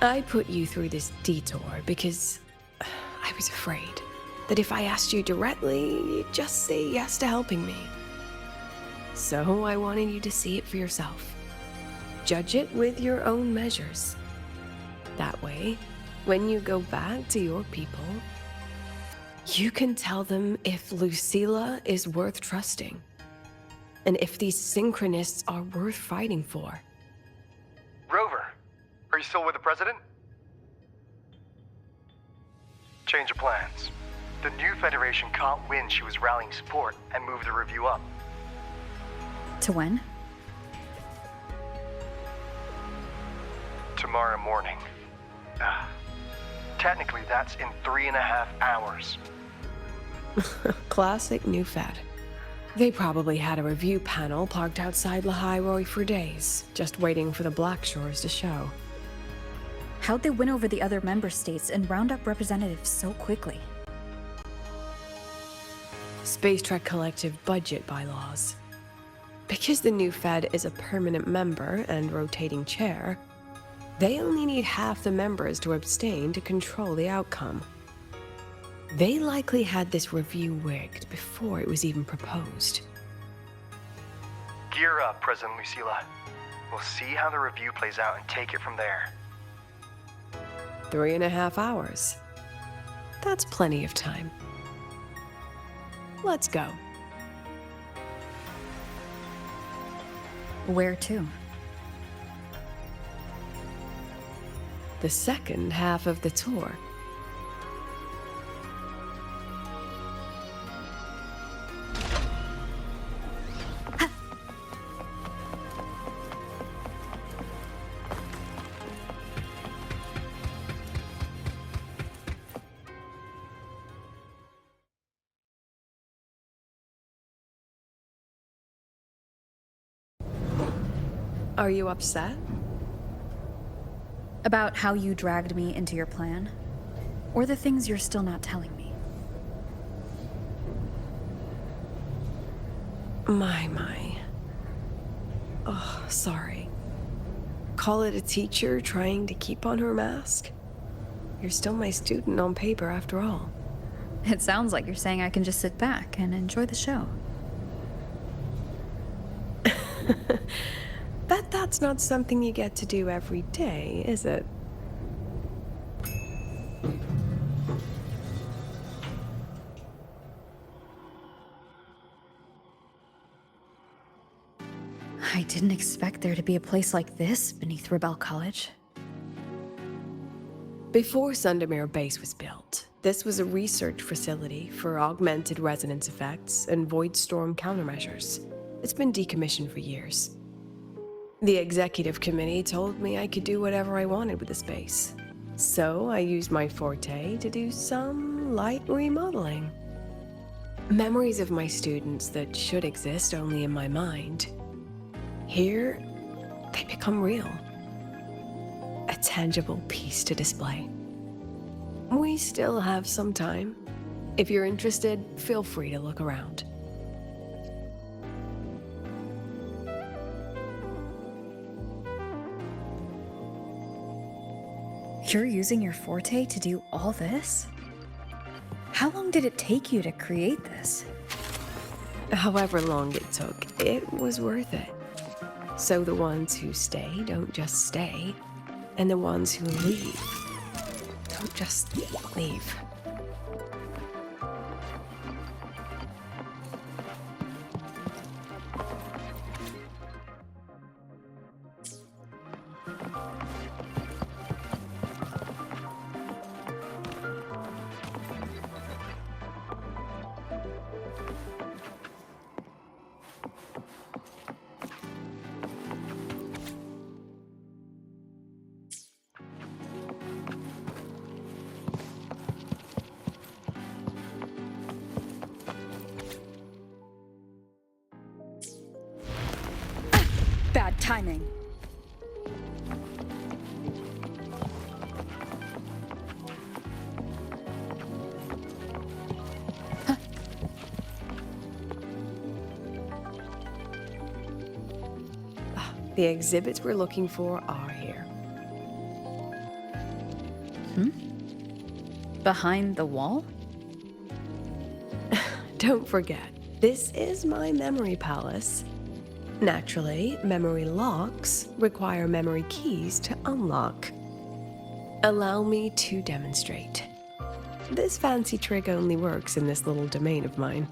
Speaker 4: I put you through this detour because I was afraid that if I asked you directly, you'd just say yes to helping me. So I wanted you to see it for yourself. Judge it with your own measures. That way, when you go back to your people, you can tell them if Lucilla is worth trusting, and if these synchronists are worth fighting for.
Speaker 10: Rover, are you still with the president? Change of plans. The new Federation caught wind she was rallying support and moved the review up.
Speaker 3: To when?
Speaker 10: Tomorrow morning. Technically, that's in 3.5 hours.
Speaker 4: Classic new Fed. They probably had a review panel parked outside Lahai-Roi for days, just waiting for the Black Shores to show.
Speaker 3: How'd they win over the other member states and round up representatives so quickly?
Speaker 4: Space Trek Collective budget bylaws. Because the new Fed is a permanent member and rotating chair, they only need half the members to abstain to control the outcome. They likely had this review rigged before it was even proposed.
Speaker 18: Gear up, President Lucilla. We'll see how the review plays out and take it from there.
Speaker 4: 3.5 hours. That's plenty of time. Let's go.
Speaker 3: Where to?
Speaker 4: The second half of the tour. Are you upset?
Speaker 3: About how you dragged me into your plan? Or the things you're still not telling me?
Speaker 4: My. Oh, sorry. Call it a teacher trying to keep on her mask? You're still my student on paper after all.
Speaker 3: It sounds like you're saying I can just sit back and enjoy the show.
Speaker 4: That's not something you get to do every day, is it?
Speaker 3: I didn't expect there to be a place like this beneath Rebel College.
Speaker 4: Before Sundermere Base was built, this was a research facility for augmented resonance effects and void storm countermeasures. It's been decommissioned for years. The executive committee told me I could do whatever I wanted with the space. So I used my forte to do some light remodeling. Memories of my students that should exist only in my mind. Here, they become real. A tangible piece to display. We still have some time. If you're interested, feel free to look around.
Speaker 3: You're using your forte to do all this? How long did it take you to create this?
Speaker 4: However long it took, it was worth it. So the ones who stay don't just stay, and the ones who leave don't just leave.
Speaker 3: Bad timing.
Speaker 4: The exhibits we're looking for are here.
Speaker 3: Behind the wall?
Speaker 4: Don't forget, this is my memory palace. Naturally, memory locks require memory keys to unlock. Allow me to demonstrate. This fancy trick only works in this little domain of mine.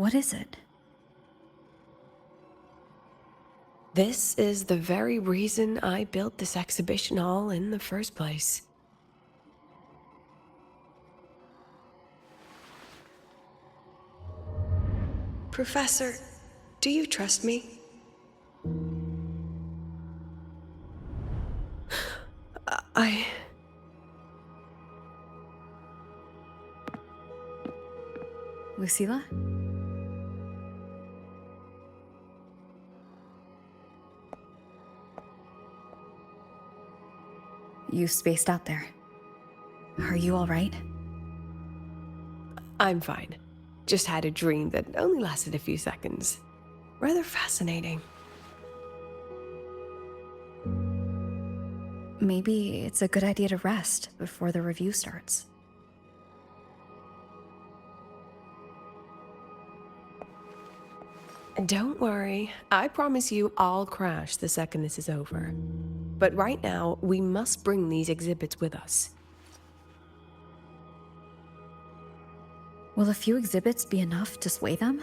Speaker 3: What is it?
Speaker 4: This is the very reason I built this exhibition hall in the first place. Professor, do you trust me?
Speaker 3: Lucilla? You spaced out there. Are you all right?
Speaker 4: I'm fine. Just had a dream that only lasted a few seconds. Rather fascinating.
Speaker 3: Maybe it's a good idea to rest before the review starts.
Speaker 4: Don't worry. I promise you I'll crash the second this is over. But right now, we must bring these exhibits with us.
Speaker 3: Will a few exhibits be enough to sway them?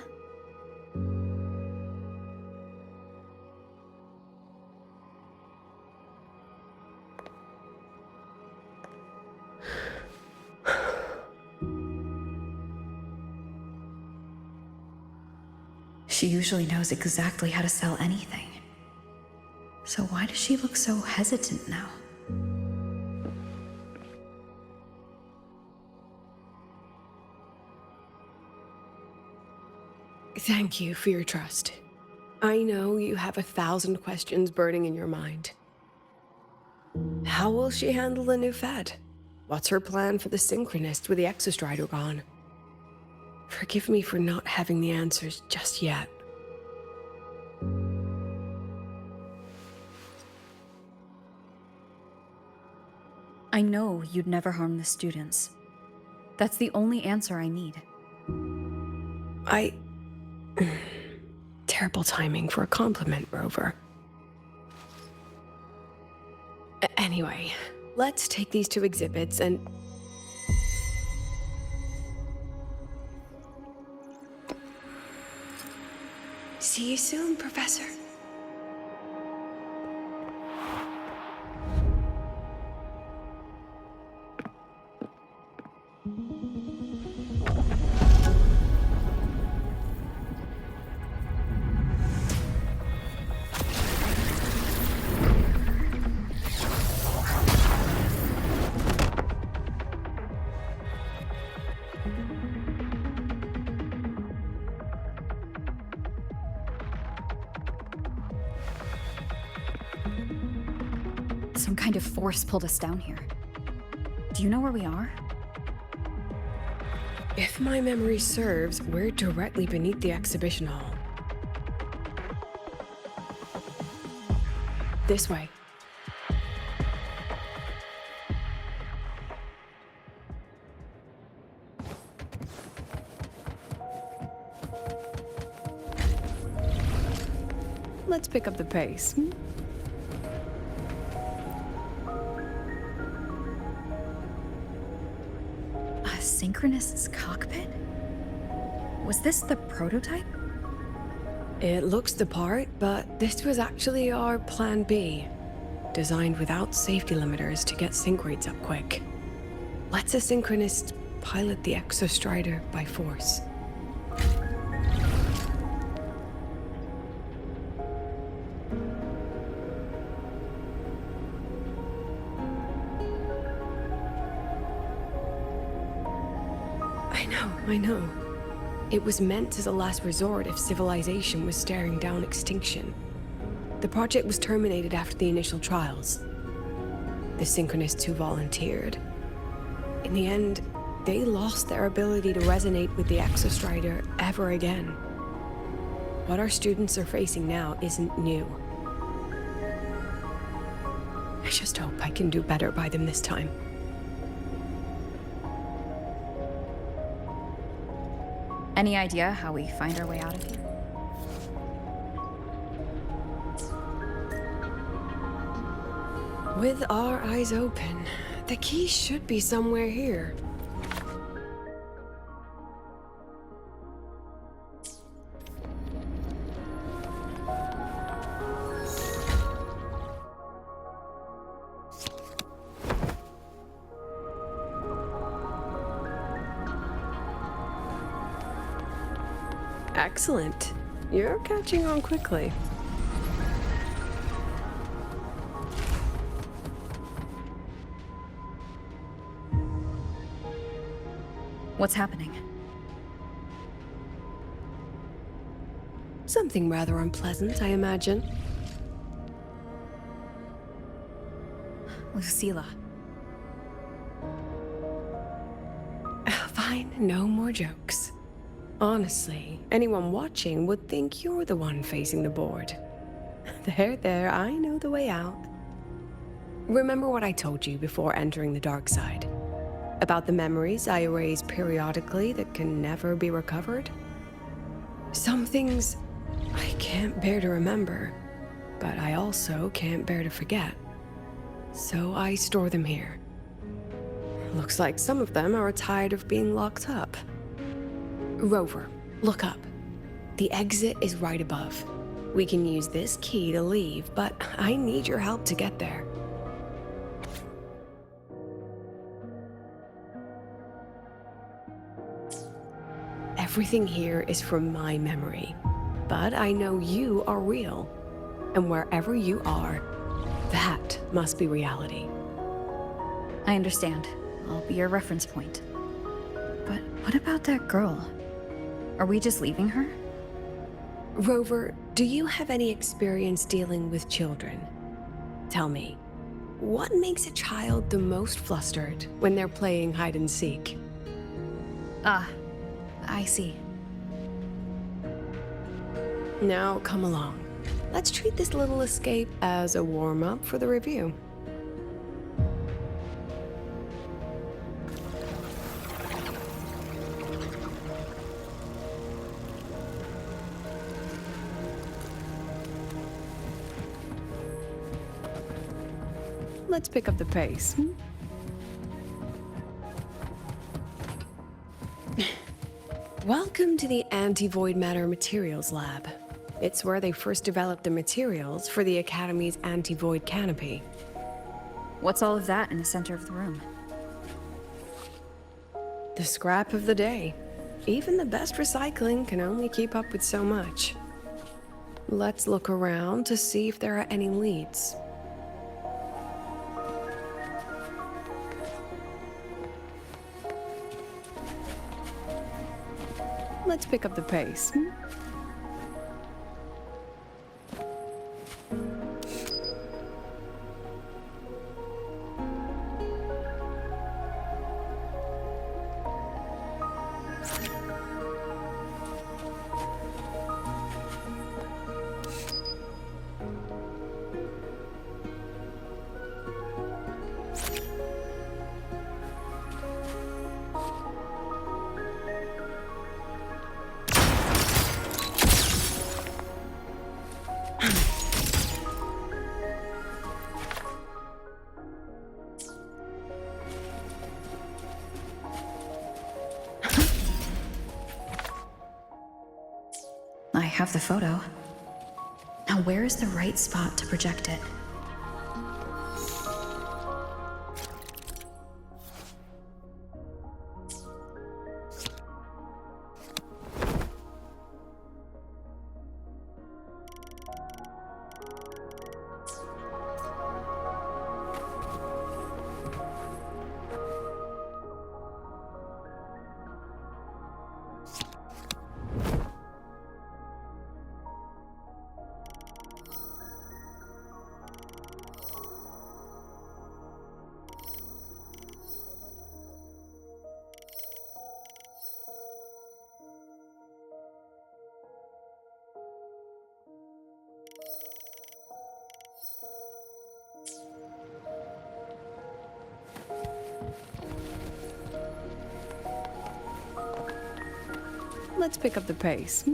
Speaker 3: She usually knows exactly how to sell anything. So why does she look so hesitant now?
Speaker 4: Thank you for your trust. I know you have 1,000 questions burning in your mind. How will she handle the new Fed? What's her plan for the Synchronist with the Exostrider gone? Forgive me for not having the answers just yet.
Speaker 3: I know you'd never harm the students. That's the only answer I need.
Speaker 4: Terrible timing for a compliment, Rover. Anyway, let's take these 2 exhibits and... See you soon, Professor.
Speaker 3: Some kind of force pulled us down here. Do you know where we are?
Speaker 4: If my memory serves, we're directly beneath the exhibition hall. This way. Let's pick up the pace.
Speaker 3: Synchronist's cockpit? Was this the prototype?
Speaker 4: It looks the part, but this was actually our plan B. Designed without safety limiters to get sync rates up quick. Let's a Synchronist pilot the Exostrider by force. I know. It was meant as a last resort if civilization was staring down extinction. The project was terminated after the initial trials. The Synchronists who volunteered. In the end, they lost their ability to resonate with the Exostrider ever again. What our students are facing now isn't new. I just hope I can do better by them this time.
Speaker 3: Any idea how we find our way out of here?
Speaker 4: With our eyes open, the key should be somewhere here. Excellent. You're catching on quickly.
Speaker 3: What's happening?
Speaker 4: Something rather unpleasant, I imagine.
Speaker 3: Lucilla.
Speaker 4: Fine, no more jokes. Honestly, anyone watching would think you're the one facing the board. There, I know the way out. Remember what I told you before entering the dark side? About the memories I erase periodically that can never be recovered? Some things I can't bear to remember, but I also can't bear to forget. So I store them here. Looks like some of them are tired of being locked up. Rover, look up. The exit is right above. We can use this key to leave, but I need your help to get there. Everything here is from my memory, but I know you are real. And wherever you are, that must be reality.
Speaker 3: I understand. I'll be your reference point. But what about that girl? Are we just leaving her?
Speaker 4: Rover, do you have any experience dealing with children? Tell me, what makes a child the most flustered when they're playing hide and seek?
Speaker 3: Ah, I see.
Speaker 4: Now come along. Let's treat this little escape as a warm-up for the review. Let's pick up the pace. Welcome to the Anti-Void Matter Materials Lab. It's where they first developed the materials for the Academy's anti-void canopy.
Speaker 3: What's all of that in the center of the room?
Speaker 4: The scrap of the day. Even the best recycling can only keep up with so much. Let's look around to see if there are any leads. Let's pick up the pace.
Speaker 3: I have the photo. Now where is the right spot to project it?
Speaker 4: Let's pick up the pace.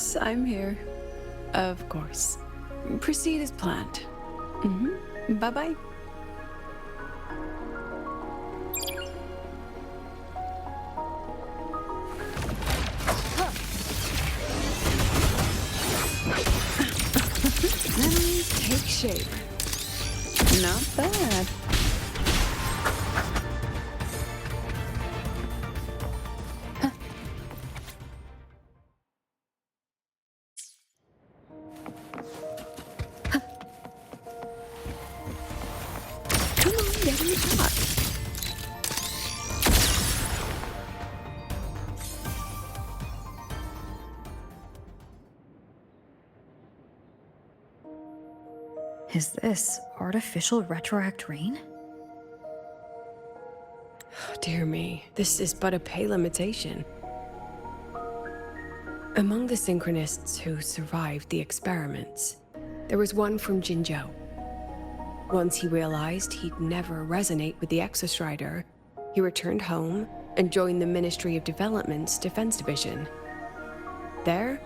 Speaker 4: Yes, I'm here. Of course. Proceed as planned. Bye-bye. Memories take shape. Not bad. Come on, get in the shot.
Speaker 3: Is this artificial retroact rain?
Speaker 4: Dear me, this is but a pale imitation. Among the synchronists who survived the experiments, there was one from Jinzhou. Once he realized he'd never resonate with the Exostrider, he returned home and joined the Ministry of Development's Defense Division. There,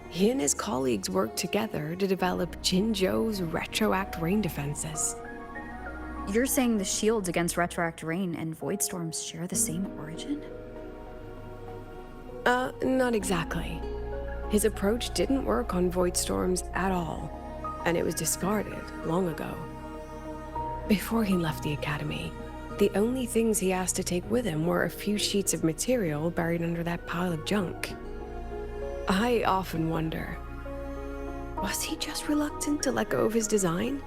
Speaker 4: he and his colleagues worked together to develop Jinzhou's retroact rain defenses.
Speaker 3: You're saying the shields against retroact rain and void storms share the same origin?
Speaker 4: Not exactly. His approach didn't work on void storms at all, and it was discarded long ago. Before he left the academy, the only things he asked to take with him were a few sheets of material buried under that pile of junk. I often wonder, was he just reluctant to let go of his design?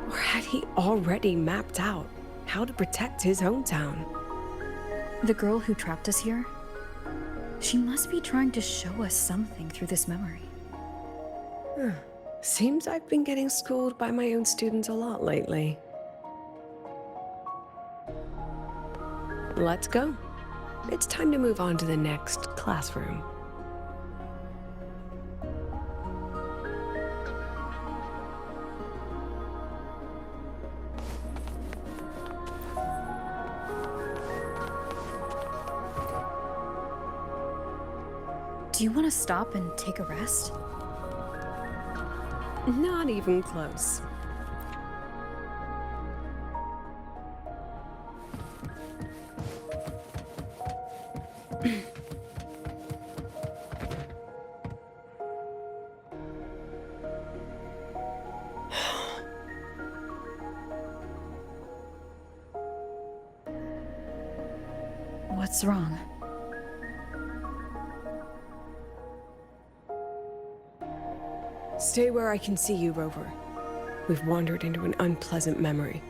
Speaker 4: Or had he already mapped out how to protect his hometown?
Speaker 3: The girl who trapped us here? She must be trying to show us something through this memory.
Speaker 4: Seems I've been getting schooled by my own students a lot lately. Let's go. It's time to move on to the next classroom.
Speaker 3: Do you want to stop and take a rest?
Speaker 4: Not even close.
Speaker 3: What's wrong?
Speaker 4: Stay where I can see you, Rover. We've wandered into an unpleasant memory.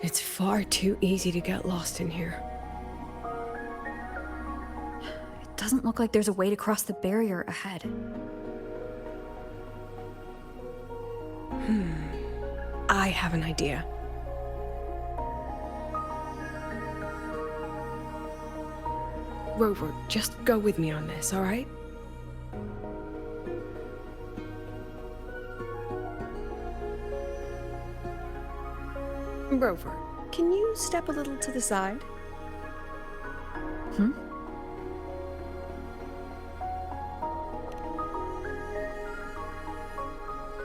Speaker 4: It's far too easy to get lost in here.
Speaker 3: It doesn't look like there's a way to cross the barrier ahead.
Speaker 4: I have an idea. Rover, just go with me on this, all right? Rover, can you step a little to the side?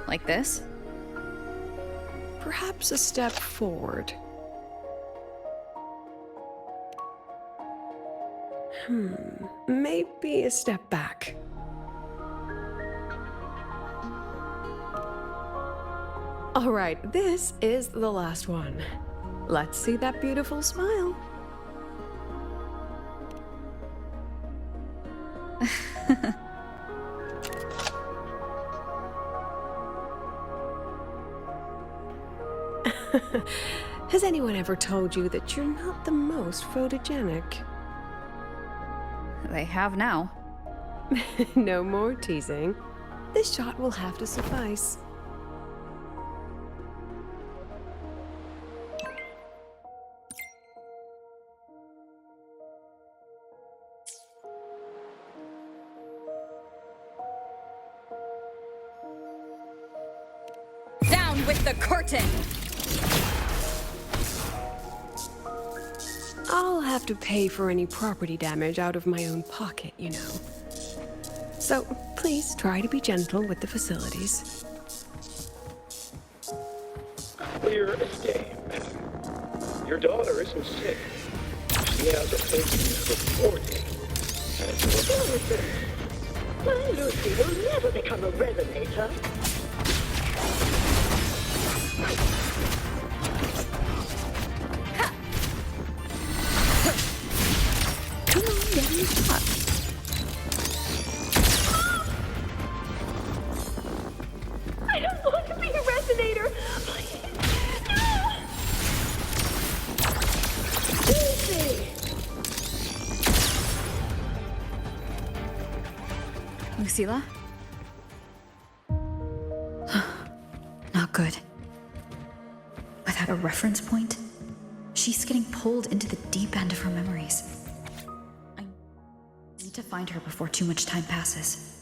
Speaker 3: Like this?
Speaker 4: Perhaps a step forward. Maybe a step back. All right, this is the last one. Let's see that beautiful smile. Has anyone ever told you that you're not the most photogenic?
Speaker 3: They have now.
Speaker 4: No more teasing. This shot will have to suffice.
Speaker 3: Down with the curtain!
Speaker 4: I'll have to pay for any property damage out of my own pocket, you know. So please try to be gentle with the facilities.
Speaker 19: Clear as day, madam. Your daughter isn't sick. She has a patient reporting. And
Speaker 14: My Lucy will never become a resonator.
Speaker 4: Come on, get in the shot.
Speaker 14: I don't want to be a resonator. Please. No. Lucy.
Speaker 3: Lucilla? Not good. Without a reference point, she's getting pulled into the deep end of her memories. I need to find her before too much time passes.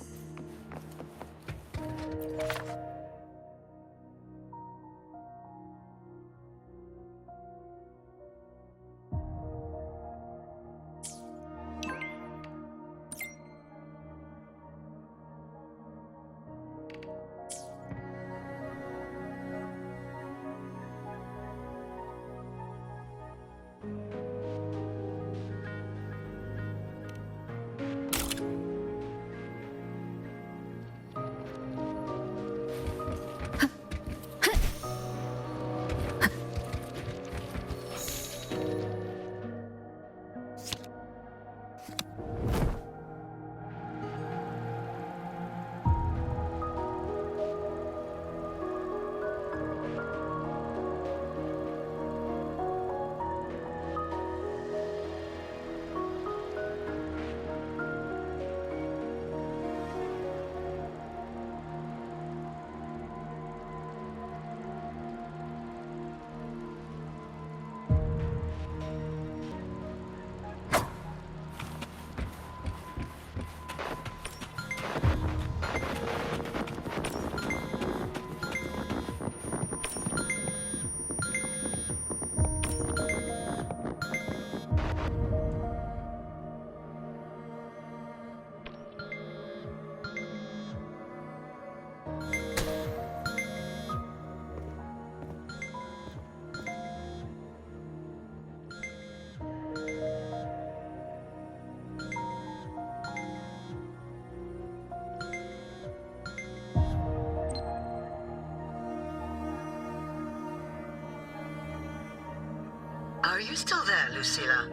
Speaker 20: Are you still there, Lucilla?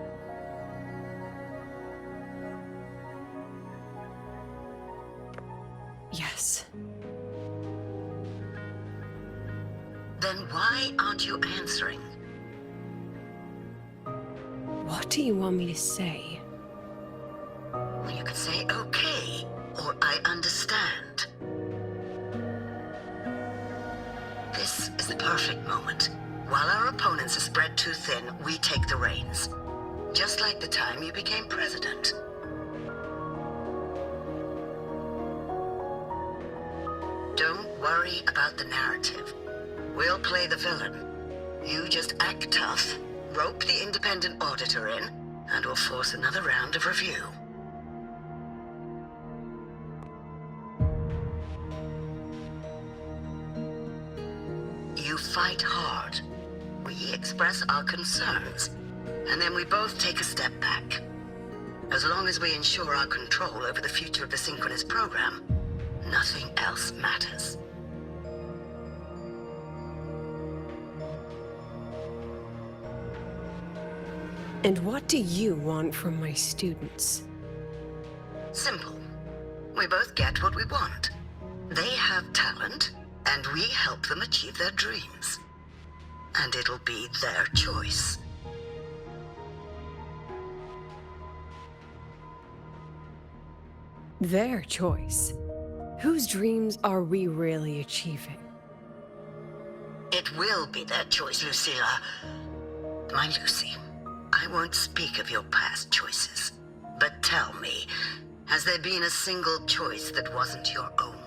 Speaker 4: Yes.
Speaker 20: Then why aren't you answering?
Speaker 4: What do you want me to say?
Speaker 20: Well, you could say okay, or I understand. This is the perfect moment. While our opponents are spread too thin, we take the reins. Just like the time you became president. Don't worry about the narrative. We'll play the villain. You just act tough, rope the independent auditor in, and we'll force another round of review. You fight hard. We express our concerns, and then we both take a step back. As long as we ensure our control over the future of the synchronous program, nothing else matters.
Speaker 4: And what do you want from my students?
Speaker 20: Simple. We both get what we want. They have talent, and we help them achieve their dreams. And it'll be their choice.
Speaker 4: Their choice? Whose dreams are we really achieving?
Speaker 20: It will be their choice, Lucilla. My Lucy, I won't speak of your past choices. But tell me, has there been a single choice that wasn't your own?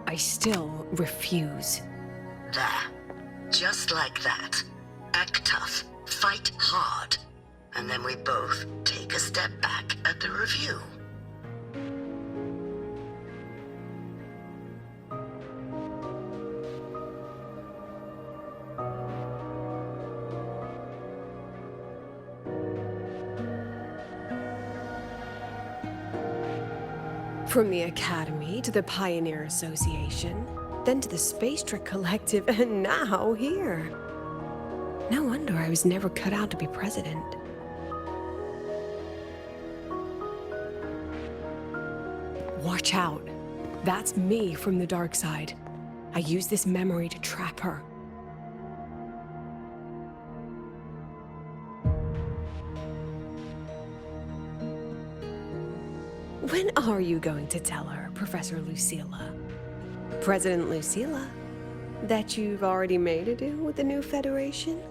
Speaker 4: I still refuse.
Speaker 20: There. Just like that. Act tough. Fight hard. And then we both take a step back at the review.
Speaker 4: From the Academy to the Pioneer Association, then to the Space Trek Collective, and now here. No wonder I was never cut out to be president. Watch out. That's me from the dark side. I use this memory to trap her. When are you going to tell her, Professor Lucilla? President Lucilla? That you've already made a deal with the new Federation?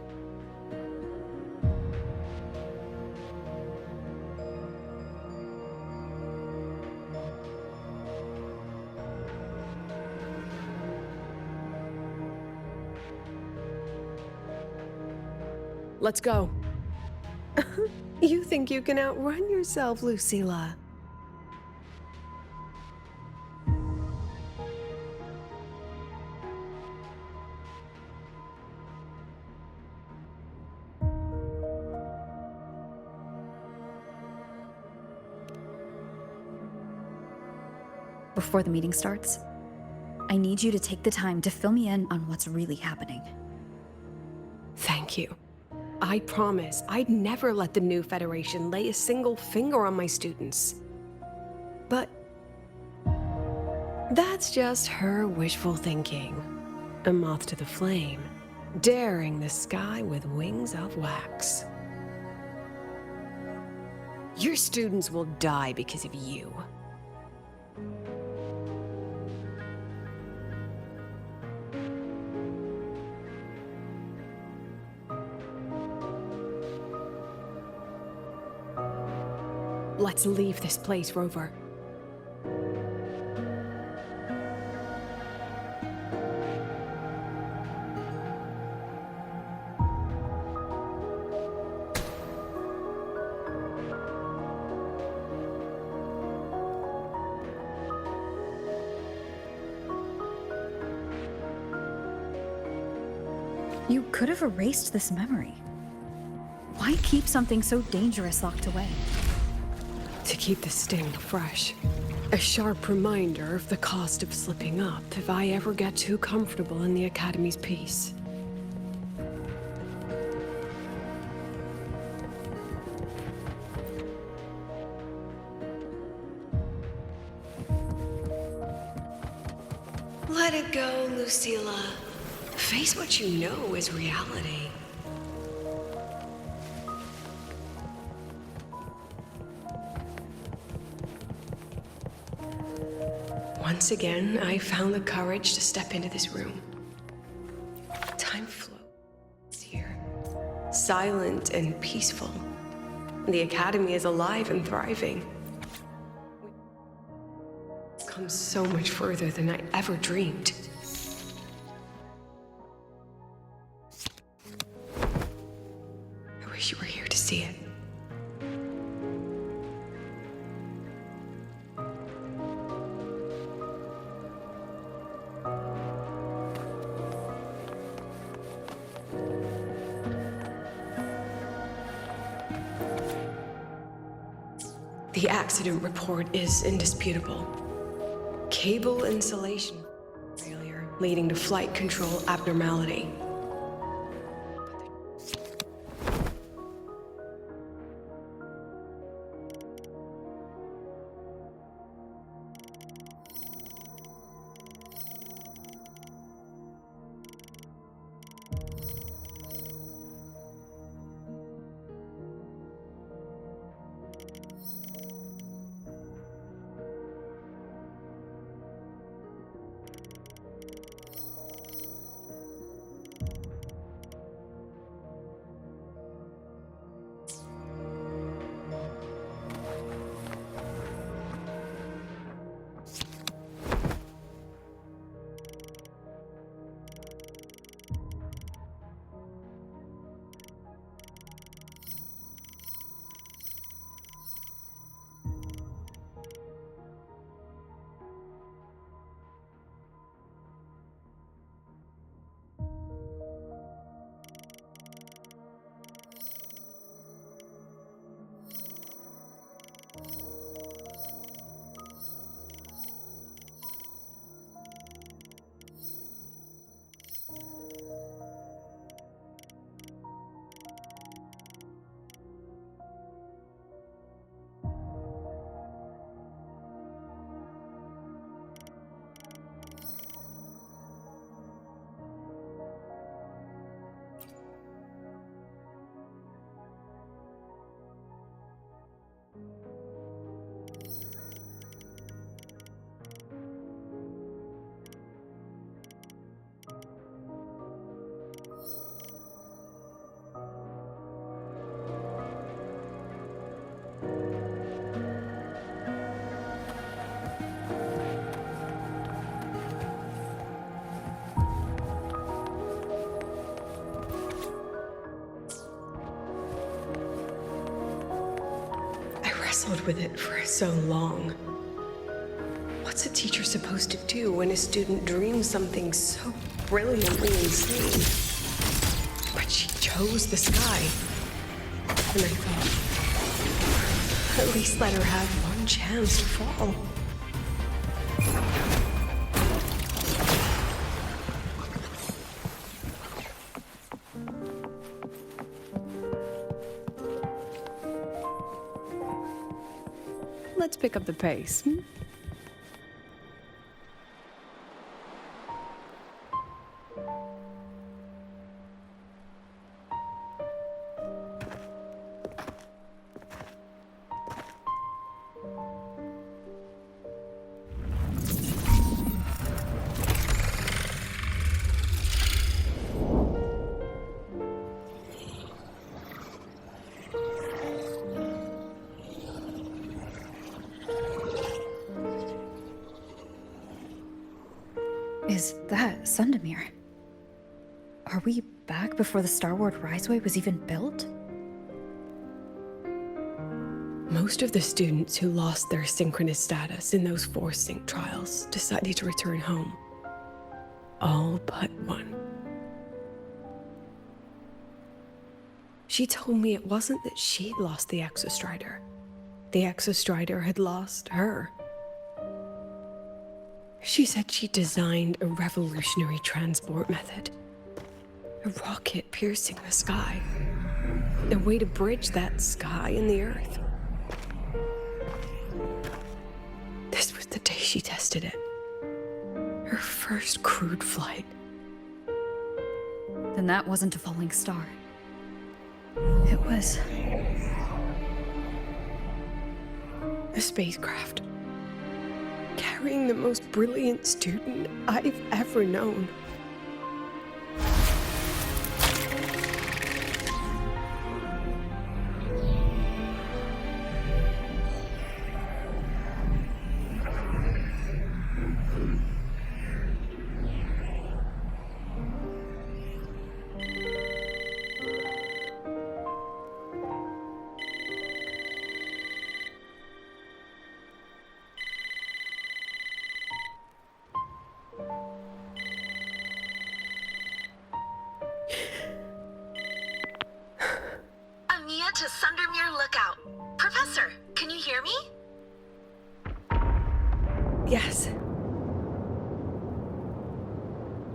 Speaker 4: Let's go. You think you can outrun yourself, Lucilla?
Speaker 3: Before the meeting starts, I need you to take the time to fill me in on what's really happening.
Speaker 4: Thank you. I promise I'd never let the new Federation lay a single finger on my students. But that's just her wishful thinking. A moth to the flame, daring the sky with wings of wax. Your students will die because of you. Let's leave this place, Rover.
Speaker 3: You could have erased this memory. Why keep something so dangerous locked away?
Speaker 4: To keep the sting fresh. A sharp reminder of the cost of slipping up if I ever get too comfortable in the Academy's peace. Let it go, Lucilla. Face what you know is reality. Once again, I found the courage to step into this room. Time flows here. Silent and peaceful. The Academy is alive and thriving. We've come so much further than I ever dreamed. I wish you were here to see it. The accident report is indisputable. Cable insulation failure, leading to flight control abnormality. wrestled with it for so long. What's a teacher supposed to do when a student dreams something so brilliantly insane? But she chose the sky. And I thought, at least let her have one chance to fall. Let's pick up the pace.
Speaker 3: Is that Sundamir? Are we back before the Lahai-Roi was even built?
Speaker 4: Most of the students who lost their synchronous status in those forced sync trials decided to return home. All but one. She told me it wasn't that she'd lost the Exostrider. The Exostrider had lost her. She said she designed a revolutionary transport method. A rocket piercing the sky. A way to bridge that sky and the Earth. This was the day she tested it. Her first crewed flight.
Speaker 3: Then that wasn't a falling star. It was...
Speaker 4: a spacecraft. Carrying the most brilliant student I've ever known.
Speaker 21: To Sundamir Lookout. Professor, can you hear me?
Speaker 4: Yes.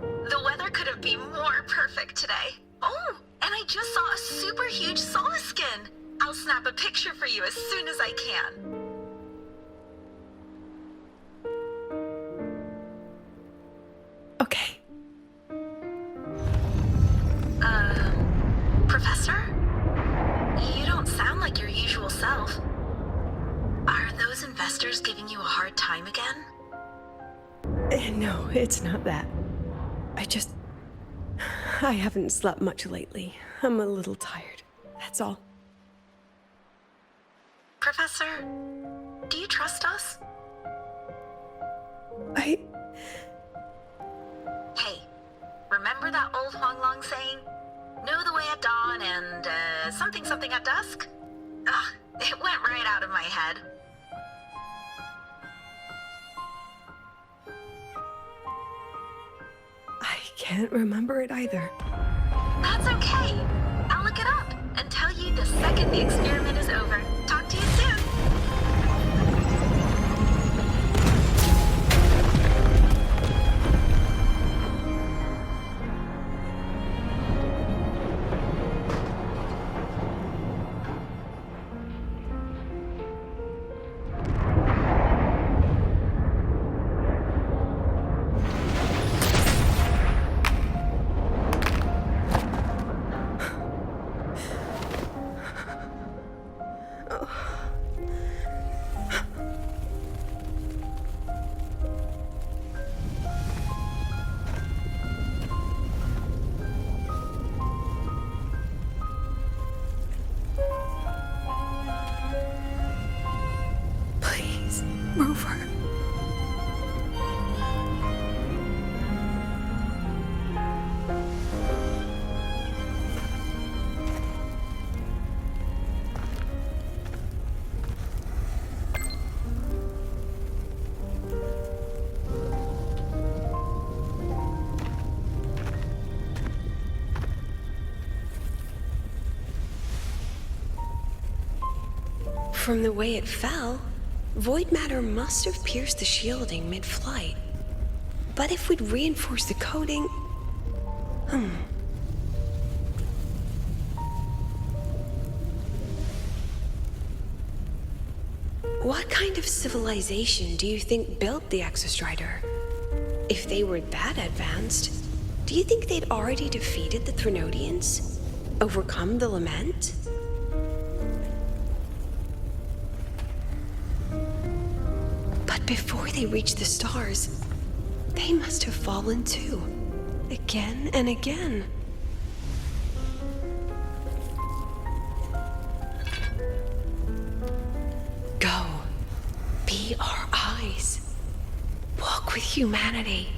Speaker 21: The weather couldn't be more perfect today. Oh, and I just saw a super huge solaskin. I'll snap a picture for you as soon as I can.
Speaker 4: Okay.
Speaker 21: Professor? You don't sound like your usual self. Are those investors giving you a hard time again?
Speaker 4: No, it's not that. I haven't slept much lately. I'm a little tired. That's all.
Speaker 21: Professor, do you trust us?
Speaker 4: Hey,
Speaker 21: remember that old Huanglong saying? Know the way at dawn and, something at dusk? Ugh, it went right out of my head.
Speaker 4: I can't remember it either.
Speaker 21: That's okay. I'll look it up and tell you the second the experiment is over. Talk to you soon.
Speaker 4: From the way it fell, void matter must have pierced the shielding mid-flight. But if we'd reinforced the coating... What kind of civilization do you think built the Exostrider? If they were that advanced, do you think they'd already defeated the Threnodians? Overcome the Lament? But before they reached the stars, they must have fallen too. Again and again. Go. Be our eyes. Walk with humanity.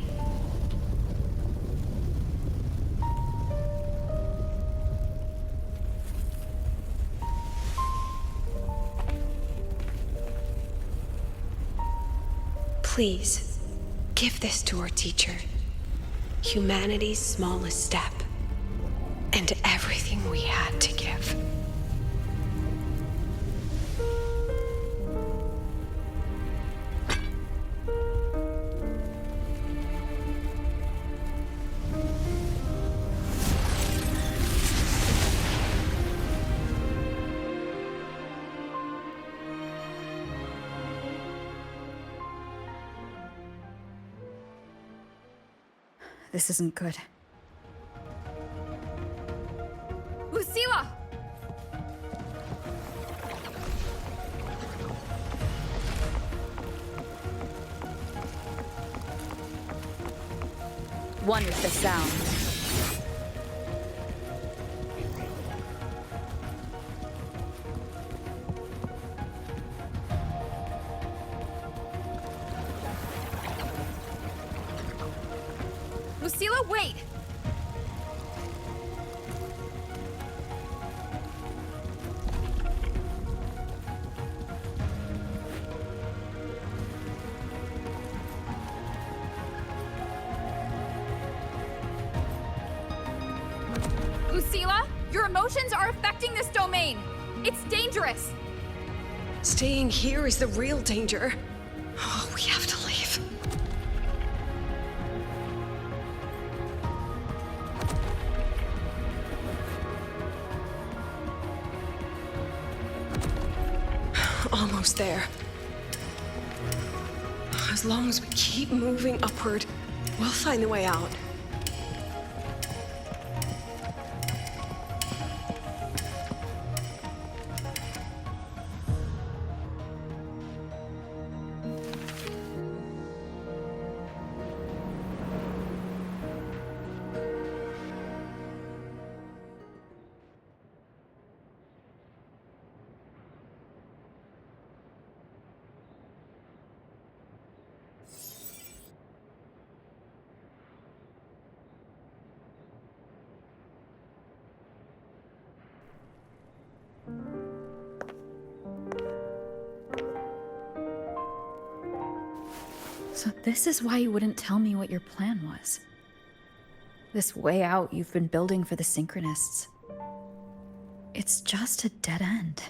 Speaker 4: Please, give this to our teacher. Humanity's smallest step, and everything we had to give.
Speaker 3: This isn't good.
Speaker 17: Lucilla!
Speaker 3: One is the sound.
Speaker 17: Lucilla, wait! Lucilla, your emotions are affecting this domain. It's dangerous.
Speaker 4: Staying here is the real danger. Oh, we have to leave. Almost there. As long as we keep moving upward, we'll find the way out.
Speaker 3: So this is why you wouldn't tell me what your plan was. This way out you've been building for the Synchronists. It's just a dead end,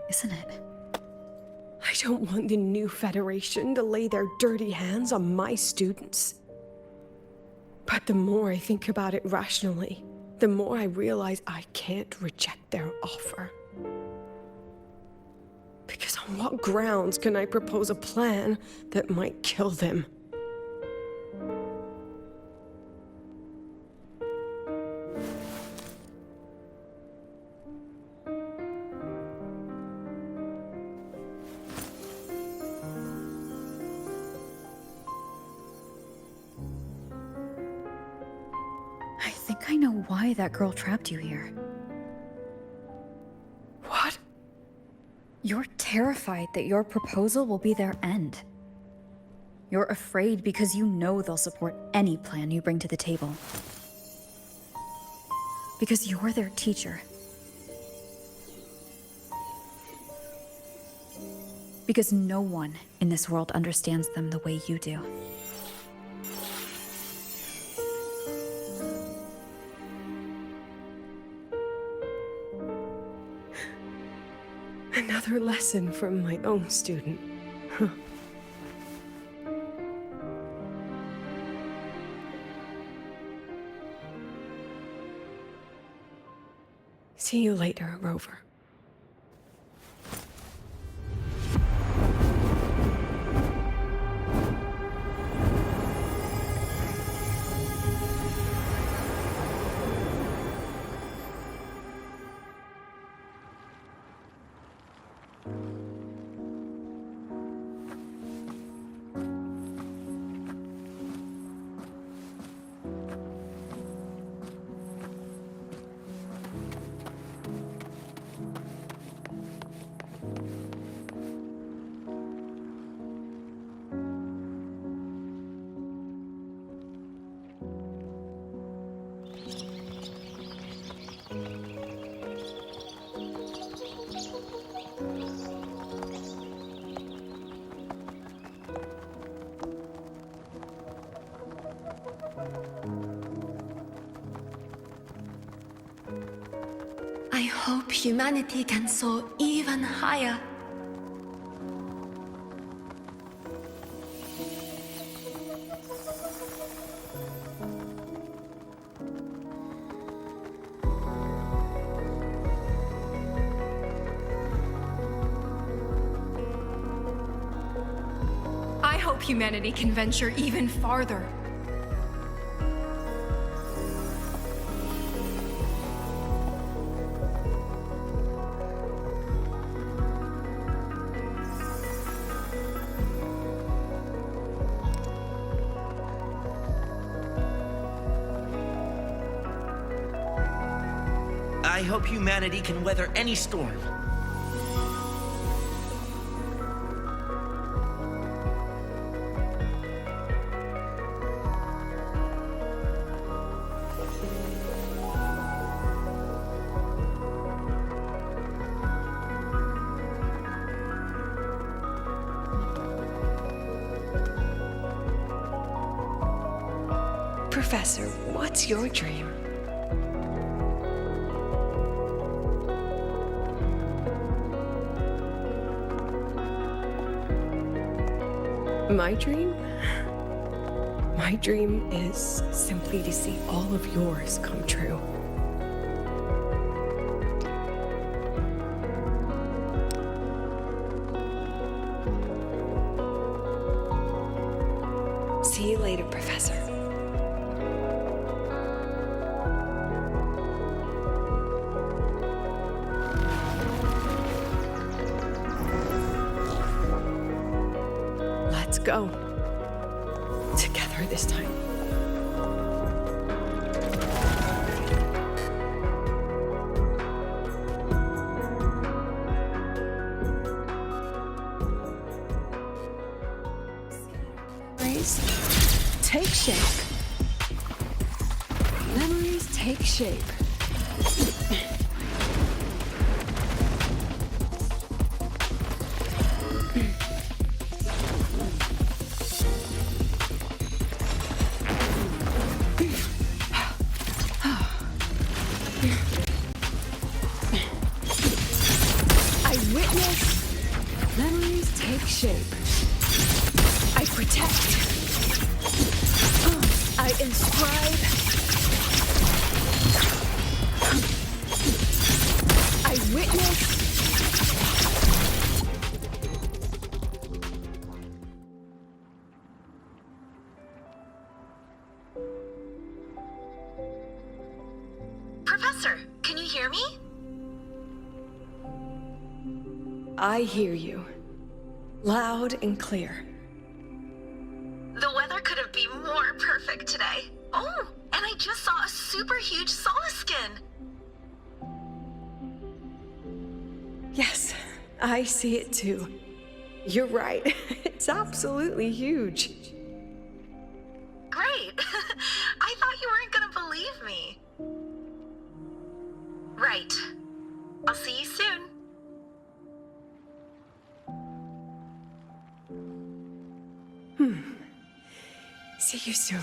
Speaker 3: isn't it?
Speaker 4: I don't want the new Federation to lay their dirty hands on my students. But the more I think about it rationally, the more I realize I can't reject their offer. Because on what grounds can I propose a plan that might kill them?
Speaker 3: I think I know why that girl trapped you here.
Speaker 4: What?
Speaker 3: You're terrified that your proposal will be their end. You're afraid because you know they'll support any plan you bring to the table. Because you're their teacher. Because no one in this world understands them the way you do.
Speaker 4: Another Another lesson from my own student. Huh. See you later, Rover.
Speaker 6: I hope humanity can soar even higher.
Speaker 17: I hope humanity can venture even farther.
Speaker 2: I hope humanity can weather any storm.
Speaker 4: Professor, what's your dream? My dream? My dream is simply to see all of yours come true. See you later, Professor. Let's go. Together this time. Memories take shape. Memories take shape. I witness. Memories take shape. I protect. I inscribe. I witness.
Speaker 21: Professor, can you hear me?
Speaker 4: I hear you. Loud and clear.
Speaker 21: The weather couldn't be more perfect today. Oh, and I just saw a super huge solaskin.
Speaker 4: Yes, I see it too. You're right. It's absolutely huge.
Speaker 21: Great. I thought you weren't gonna believe me. Right. I'll see you soon.
Speaker 4: See you soon.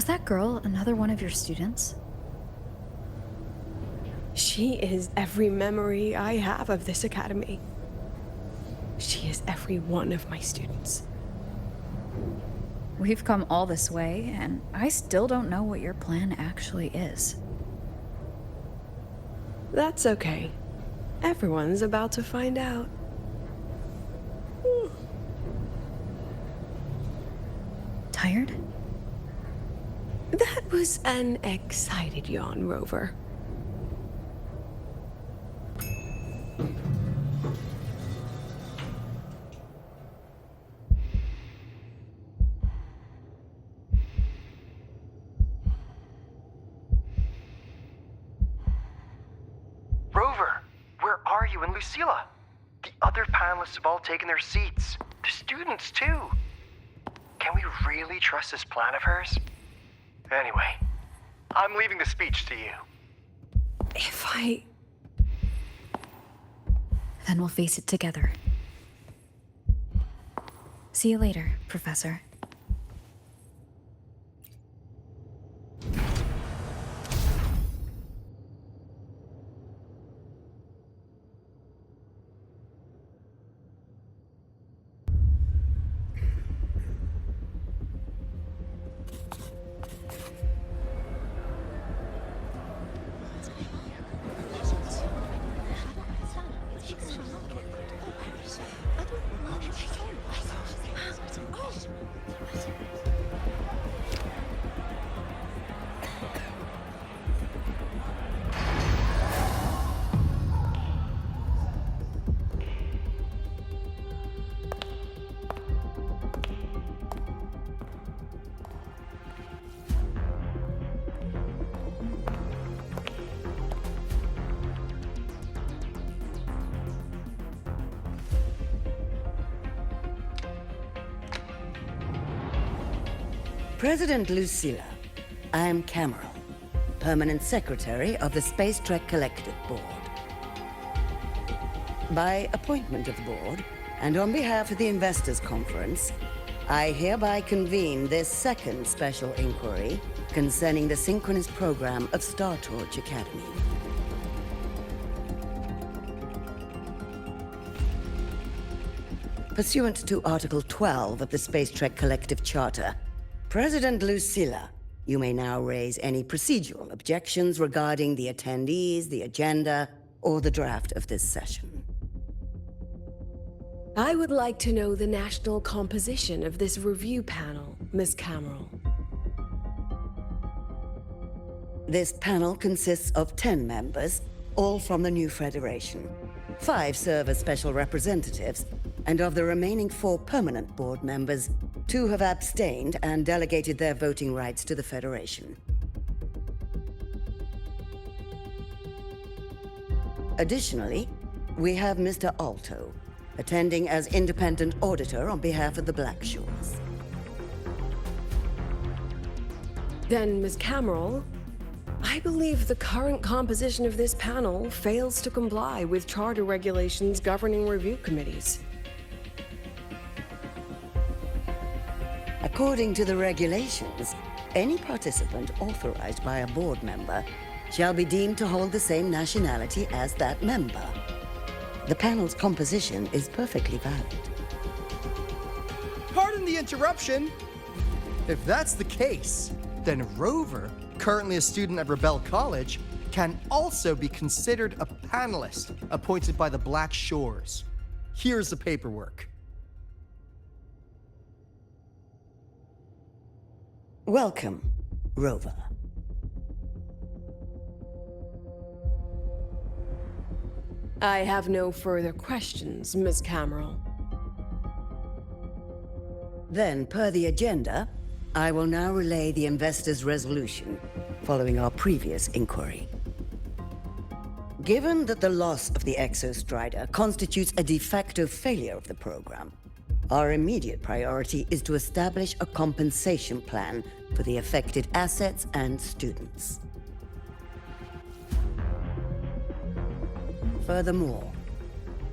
Speaker 3: that girl another one of your students?
Speaker 4: She is every memory I have of this academy. She is every one of my students.
Speaker 3: We've come all this way, and I still don't know what your plan actually is.
Speaker 4: That's okay. Everyone's about to find out.
Speaker 3: Tired?
Speaker 4: That was an excited yawn, Rover.
Speaker 18: Rover, where are you and Lucilla? The other panelists have all taken their seats. The students, too. Can we really trust this plan of hers? Anyway, I'm leaving the speech to you.
Speaker 3: Then we'll face it together. See you later, Professor.
Speaker 20: President Lucilla, I am Cameron, Permanent Secretary of the Space Trek Collective Board. By appointment of the board, and on behalf of the Investors Conference, I hereby convene this second special inquiry concerning the synchronous program of Star Torch Academy. Pursuant to Article 12 of the Space Trek Collective Charter, President Lucilla, you may now raise any procedural objections regarding the attendees, the agenda, or the draft of this session.
Speaker 4: I would like to know the national composition of this review panel, Ms. Cameron.
Speaker 20: This panel consists of 10 members, all from the new Federation. 5 serve as special representatives, and of the remaining 4 permanent board members, 2 have abstained and delegated their voting rights to the Federation. Additionally, we have Mr. Alto, attending as independent auditor on behalf of the Black Shores.
Speaker 4: Then, Ms. Cameron, I believe the current composition of this panel fails to comply with charter regulations governing review committees.
Speaker 20: According to the regulations, any participant authorized by a board member shall be deemed to hold the same nationality as that member. The panel's composition is perfectly valid.
Speaker 10: Pardon the interruption! If that's the case, then Rover, currently a student at Rebel College, can also be considered a panelist appointed by the Black Shores. Here's the paperwork.
Speaker 20: Welcome, Rover.
Speaker 4: I have no further questions, Ms. Cameron.
Speaker 20: Then, per the agenda, I will now relay the investors' resolution following our previous inquiry. Given that the loss of the Exostrider constitutes a de facto failure of the program, our immediate priority is to establish a compensation plan for the affected assets and students. Furthermore,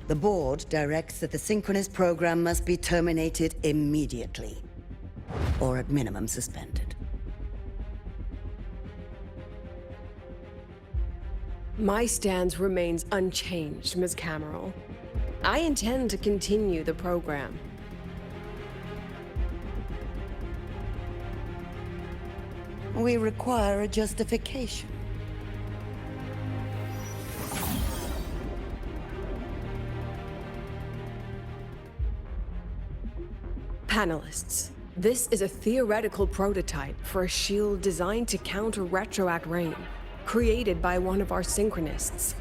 Speaker 20: the board directs that the synchronous program must be terminated immediately, or at minimum suspended.
Speaker 4: My stance remains unchanged, Ms. Cameron. I intend to continue the program.
Speaker 20: We require a justification.
Speaker 4: Panelists, this is a theoretical prototype for a shield designed to counter retroact rain, created by one of our synchronists.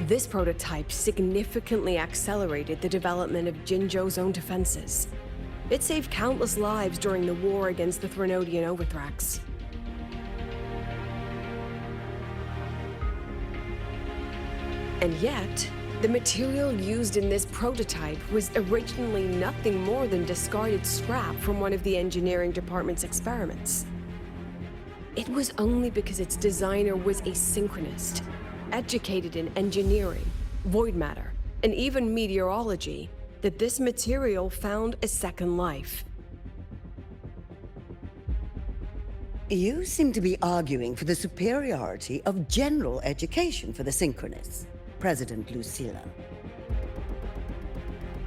Speaker 4: This prototype significantly accelerated the development of Jinzhou's own defenses. It saved countless lives during the war against the Threnodian Overthrax. And yet, the material used in this prototype was originally nothing more than discarded scrap from one of the engineering department's experiments. It was only because its designer was a synchronist, educated in engineering, void matter, and even meteorology, that this material found a second life.
Speaker 20: You seem to be arguing for the superiority of general education for the synchronists, President Lucilla.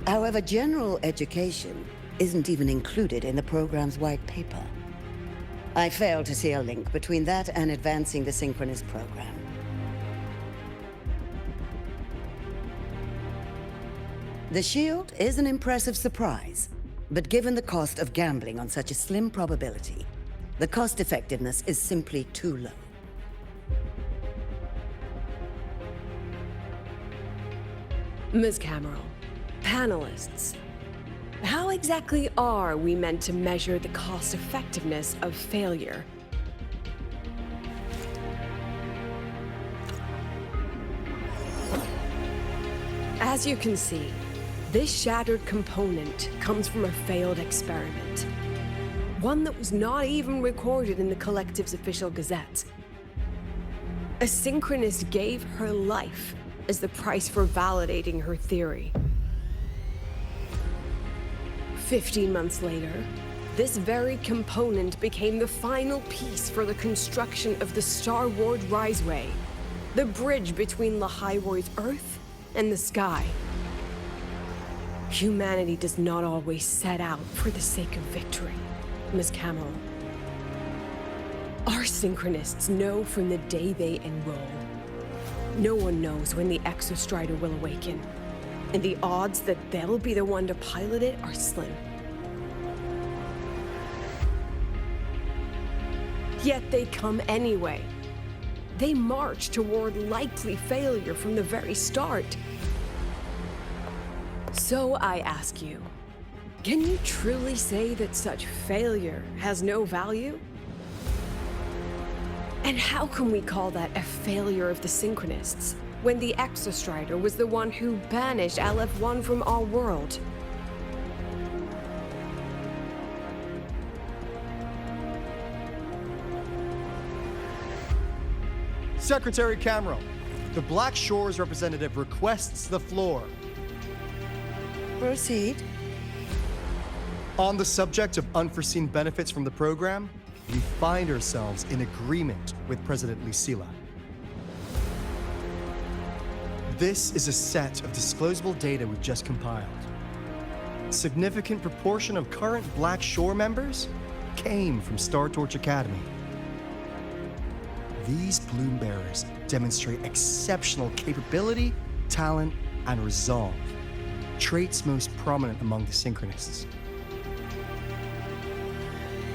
Speaker 20: However, general education isn't even included in the program's white paper. I fail to see a link between that and advancing the synchronist program. The shield is an impressive surprise, but given the cost of gambling on such a slim probability, the cost-effectiveness is simply too low.
Speaker 4: Ms. Cameron, panelists, how exactly are we meant to measure the cost-effectiveness of failure? As you can see, this shattered component comes from a failed experiment. One that was not even recorded in the Collective's official gazette. A synchronist gave her life as the price for validating her theory. 15 months later, this very component became the final piece for the construction of the Star-Ward Riseway, the bridge between Lahai-Roi's Earth and the sky. Humanity does not always set out for the sake of victory, Ms. Cameron. Our synchronists know from the day they enroll. No one knows when the Exostrider will awaken, and the odds that they'll be the one to pilot it are slim. Yet they come anyway. They march toward likely failure from the very start. So I ask you, can you truly say that such failure has no value? And how can we call that a failure of the Synchronists, when the Exostrider was the one who banished LF1 from our world?
Speaker 10: Secretary Cameron, the Black Shores representative requests the floor.
Speaker 20: Proceed.
Speaker 10: On the subject of unforeseen benefits from the program, we find ourselves in agreement with President Lucilla. This is a set of disclosable data we've just compiled. A significant proportion of current Black Shore members came from Star Torch Academy. These Bloom Bearers demonstrate exceptional capability, talent, and resolve, traits most prominent among the Synchronists.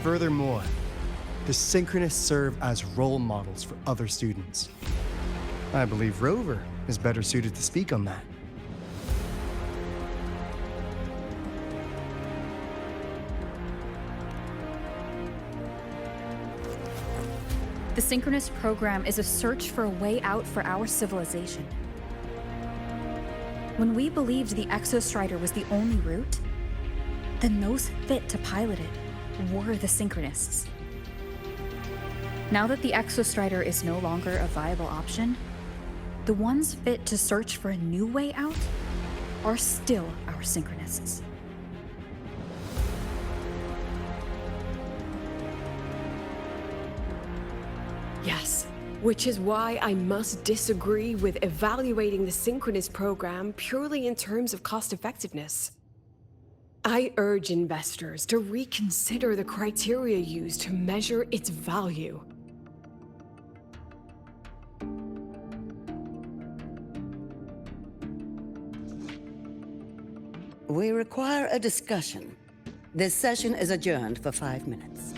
Speaker 10: Furthermore, the Synchronists serve as role models for other students. I believe Rover is better suited to speak on that.
Speaker 3: The Synchronist program is a search for a way out for our civilization. When we believed the Exostrider was the only route, then those fit to pilot it were the Synchronists. Now that the Exostrider is no longer a viable option, the ones fit to search for a new way out are still our Synchronists.
Speaker 4: Yes, Which is why I must disagree with evaluating the synchronous program purely in terms of cost effectiveness. I urge investors to reconsider the criteria used to measure its value.
Speaker 20: We require a discussion. This session is adjourned for 5 minutes.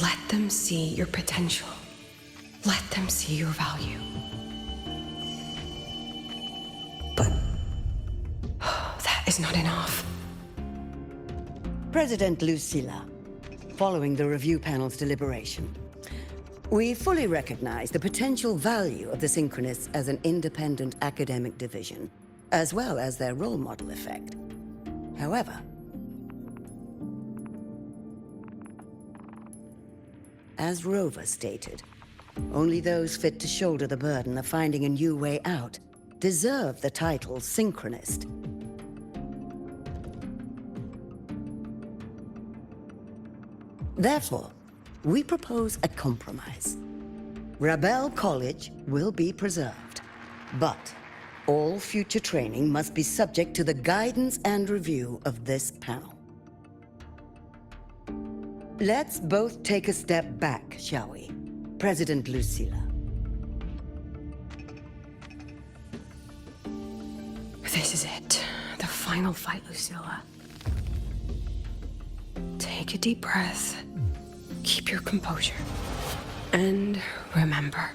Speaker 4: Let them see your potential. Let them see your value. But that is not enough.
Speaker 20: President Lucilla, following the review panel's deliberation, we fully recognize the potential value of the Synchronists as an independent academic division, as well as their role model effect. However, as Rover stated, only those fit to shoulder the burden of finding a new way out deserve the title Synchronist. Therefore, we propose a compromise. Rebel College will be preserved, but all future training must be subject to the guidance and review of this panel. Let's both take a step back, shall we? President Lucilla.
Speaker 4: This is it. The final fight, Lucilla. Take a deep breath. Keep your composure. And remember.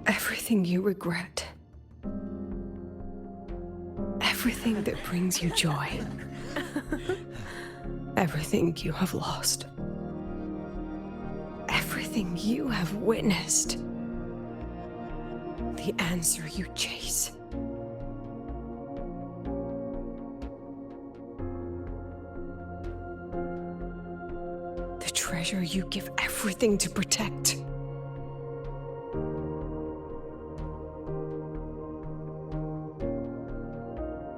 Speaker 4: Everything you regret. Everything that brings you joy. Everything you have lost. Everything you have witnessed. The answer you chase. The treasure you give everything to protect.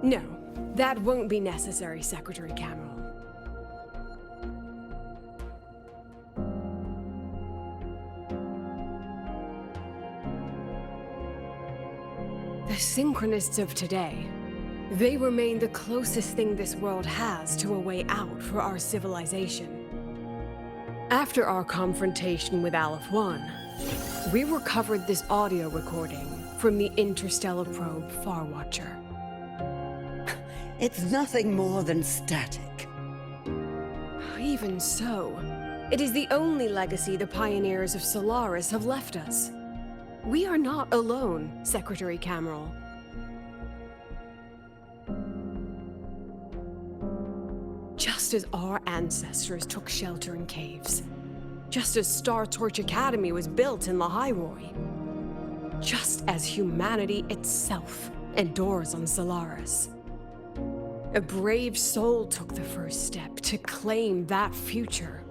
Speaker 4: No, that won't be necessary, Secretary Cameron. The Synchronists of today, they remain the closest thing this world has to a way out for our civilization. After our confrontation with Aleph 1, we recovered this audio recording from the interstellar probe Farwatcher.
Speaker 20: It's nothing more than static.
Speaker 4: Even so, it is the only legacy the pioneers of Solaris have left us. We are not alone, Secretary Cameron. Just as our ancestors took shelter in caves, just as Star Torch Academy was built in Lahai-Roi, just as humanity itself endures on Solaris, a brave soul took the first step to claim that future.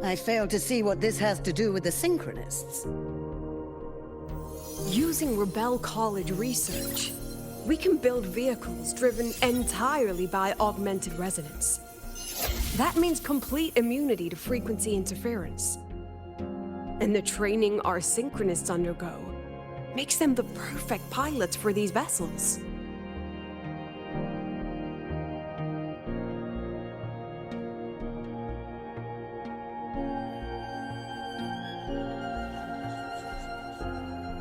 Speaker 20: I fail to see what this has to do with the Synchronists.
Speaker 4: Using Rebel College research, we can build vehicles driven entirely by augmented resonance. That means complete immunity to frequency interference. And the training our Synchronists undergo makes them the perfect pilots for these vessels.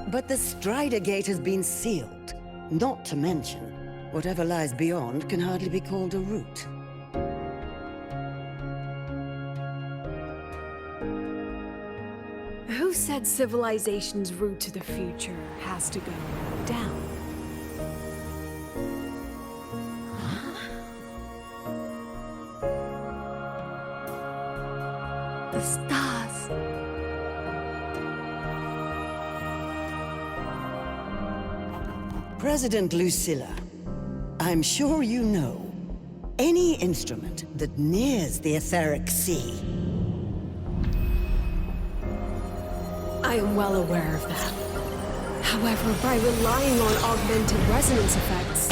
Speaker 20: But the Strider Gate has been sealed. Not to mention, whatever lies beyond can hardly be called a route.
Speaker 4: Who said civilization's route to the future has to go down?
Speaker 6: The stars.
Speaker 20: President Lucilla, I'm sure you know, any instrument that nears the etheric sea.
Speaker 4: I am well aware of that. However, by relying on augmented resonance effects,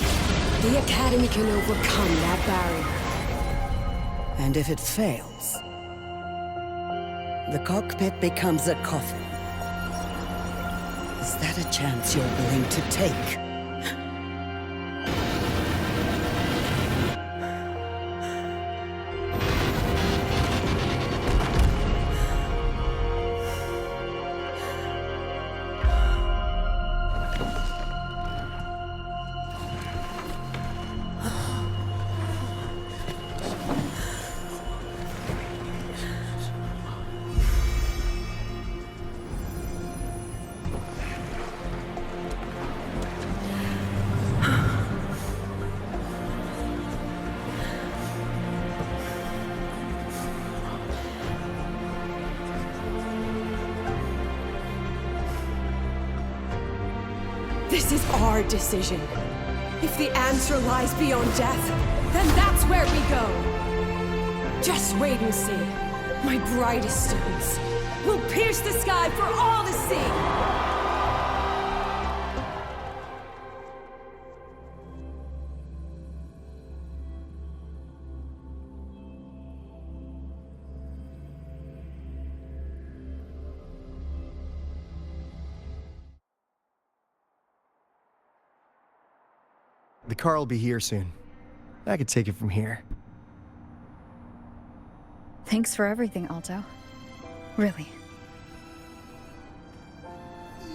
Speaker 4: the Academy can overcome that barrier.
Speaker 20: And if it fails, the cockpit becomes a coffin. Is that a chance you're willing to take?
Speaker 4: This is our decision. If the answer lies beyond death, then that's where we go. Just wait and see. My brightest students will pierce the sky for all to see.
Speaker 10: The car will be here soon. I could take it from here.
Speaker 3: Thanks for everything, Alto. Really.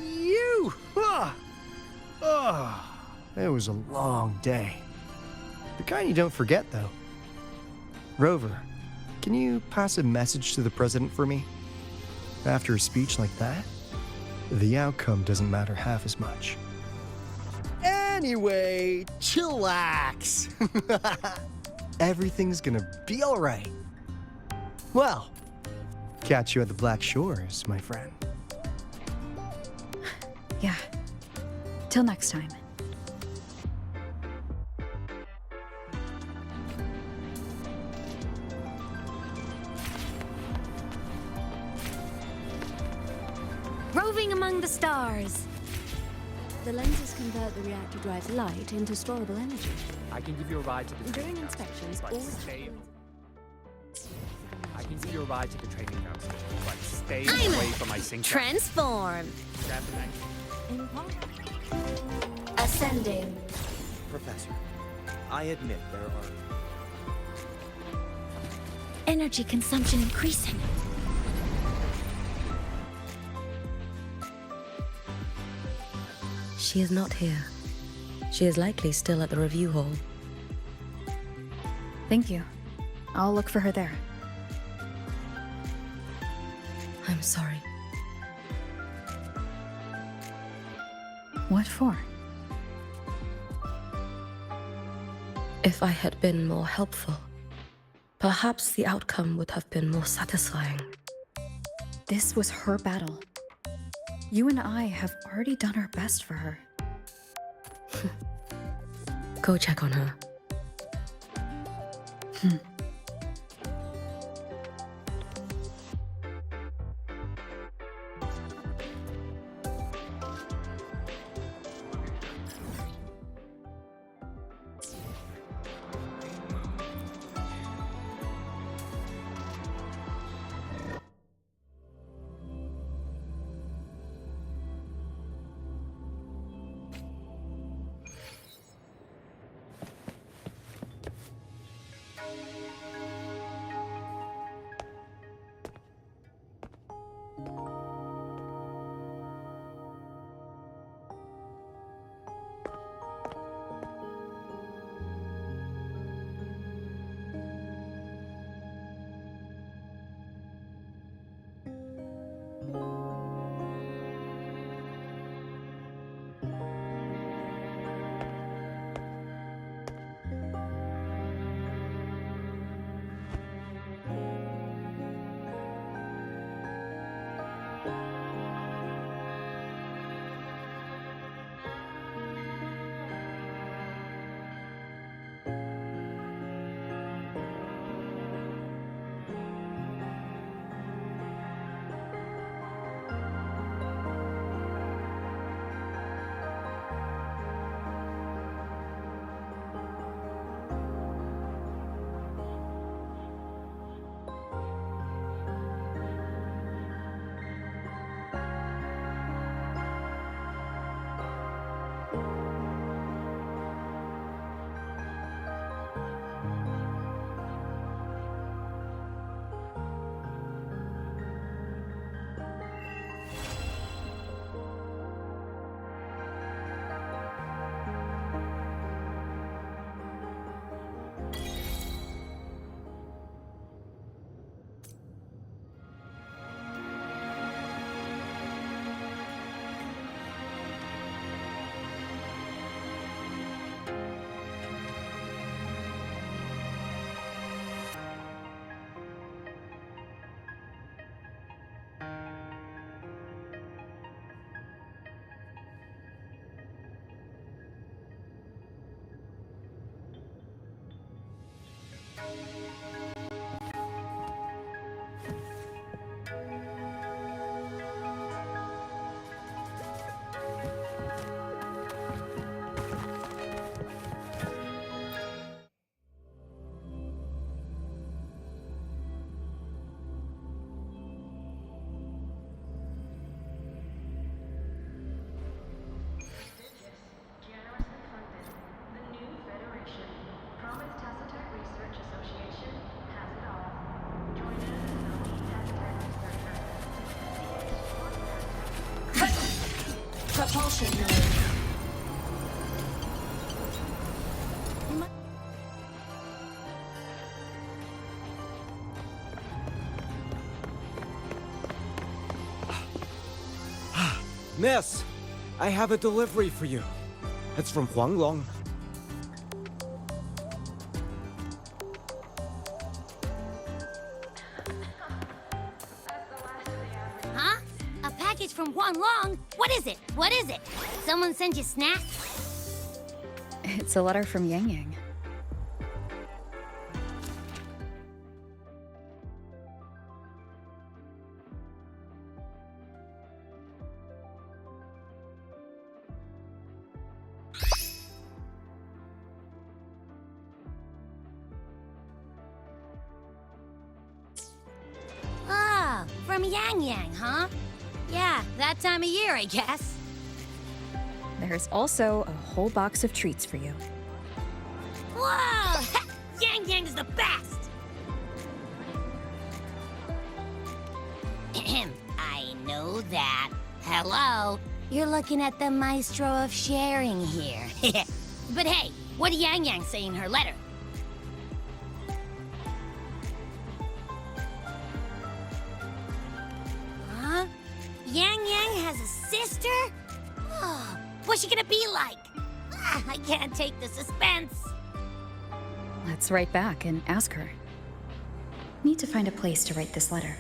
Speaker 10: You! It was a long day. The kind you don't forget, though. Rover, can you pass a message to the president for me? After a speech like that, the outcome doesn't matter half as much. Anyway, chillax. Everything's gonna be all right. Well, catch you at the Black Shores, my friend.
Speaker 3: Yeah. Till next time.
Speaker 7: Roving among the stars. The lenses convert the reactor drive's light into storable energy.
Speaker 22: I can give you a ride to the
Speaker 7: During
Speaker 22: training
Speaker 7: inspections,
Speaker 22: council, but stay. I can give you a ride to the training council, but stay
Speaker 7: I'm
Speaker 22: away from my sink.
Speaker 7: transform.
Speaker 22: Grab the knife.
Speaker 1: Ascending.
Speaker 2: Professor, I admit there are...
Speaker 5: Energy consumption increasing.
Speaker 23: She is not here. She is likely still at the review hall.
Speaker 3: Thank you. I'll look for her there.
Speaker 23: I'm sorry.
Speaker 3: What for?
Speaker 23: If I had been more helpful, perhaps the outcome would have been more satisfying.
Speaker 3: This was her battle. You and I have already done our best for her.
Speaker 23: Go check on her.
Speaker 1: Propulsion mode.
Speaker 16: Miss, I have a delivery for you. It's from Huanglong.
Speaker 9: Huh? A package from Huanglong? What is it? What is it? Someone send you snacks?
Speaker 3: It's a letter from Yang Yang.
Speaker 9: Ah, from Yang Yang, huh? Yeah, that time of year, I guess.
Speaker 3: There's also a whole box of treats for you.
Speaker 9: Whoa! Yang Yang's the best! I know that. Hello? You're looking at the maestro of sharing here. But hey, what did Yang Yang say in her letter? Huh? Yang Yang has a sister? Oh, what's she gonna be like? I can't take the suspense.
Speaker 3: Let's write back and ask her. Need to find a place to write this letter.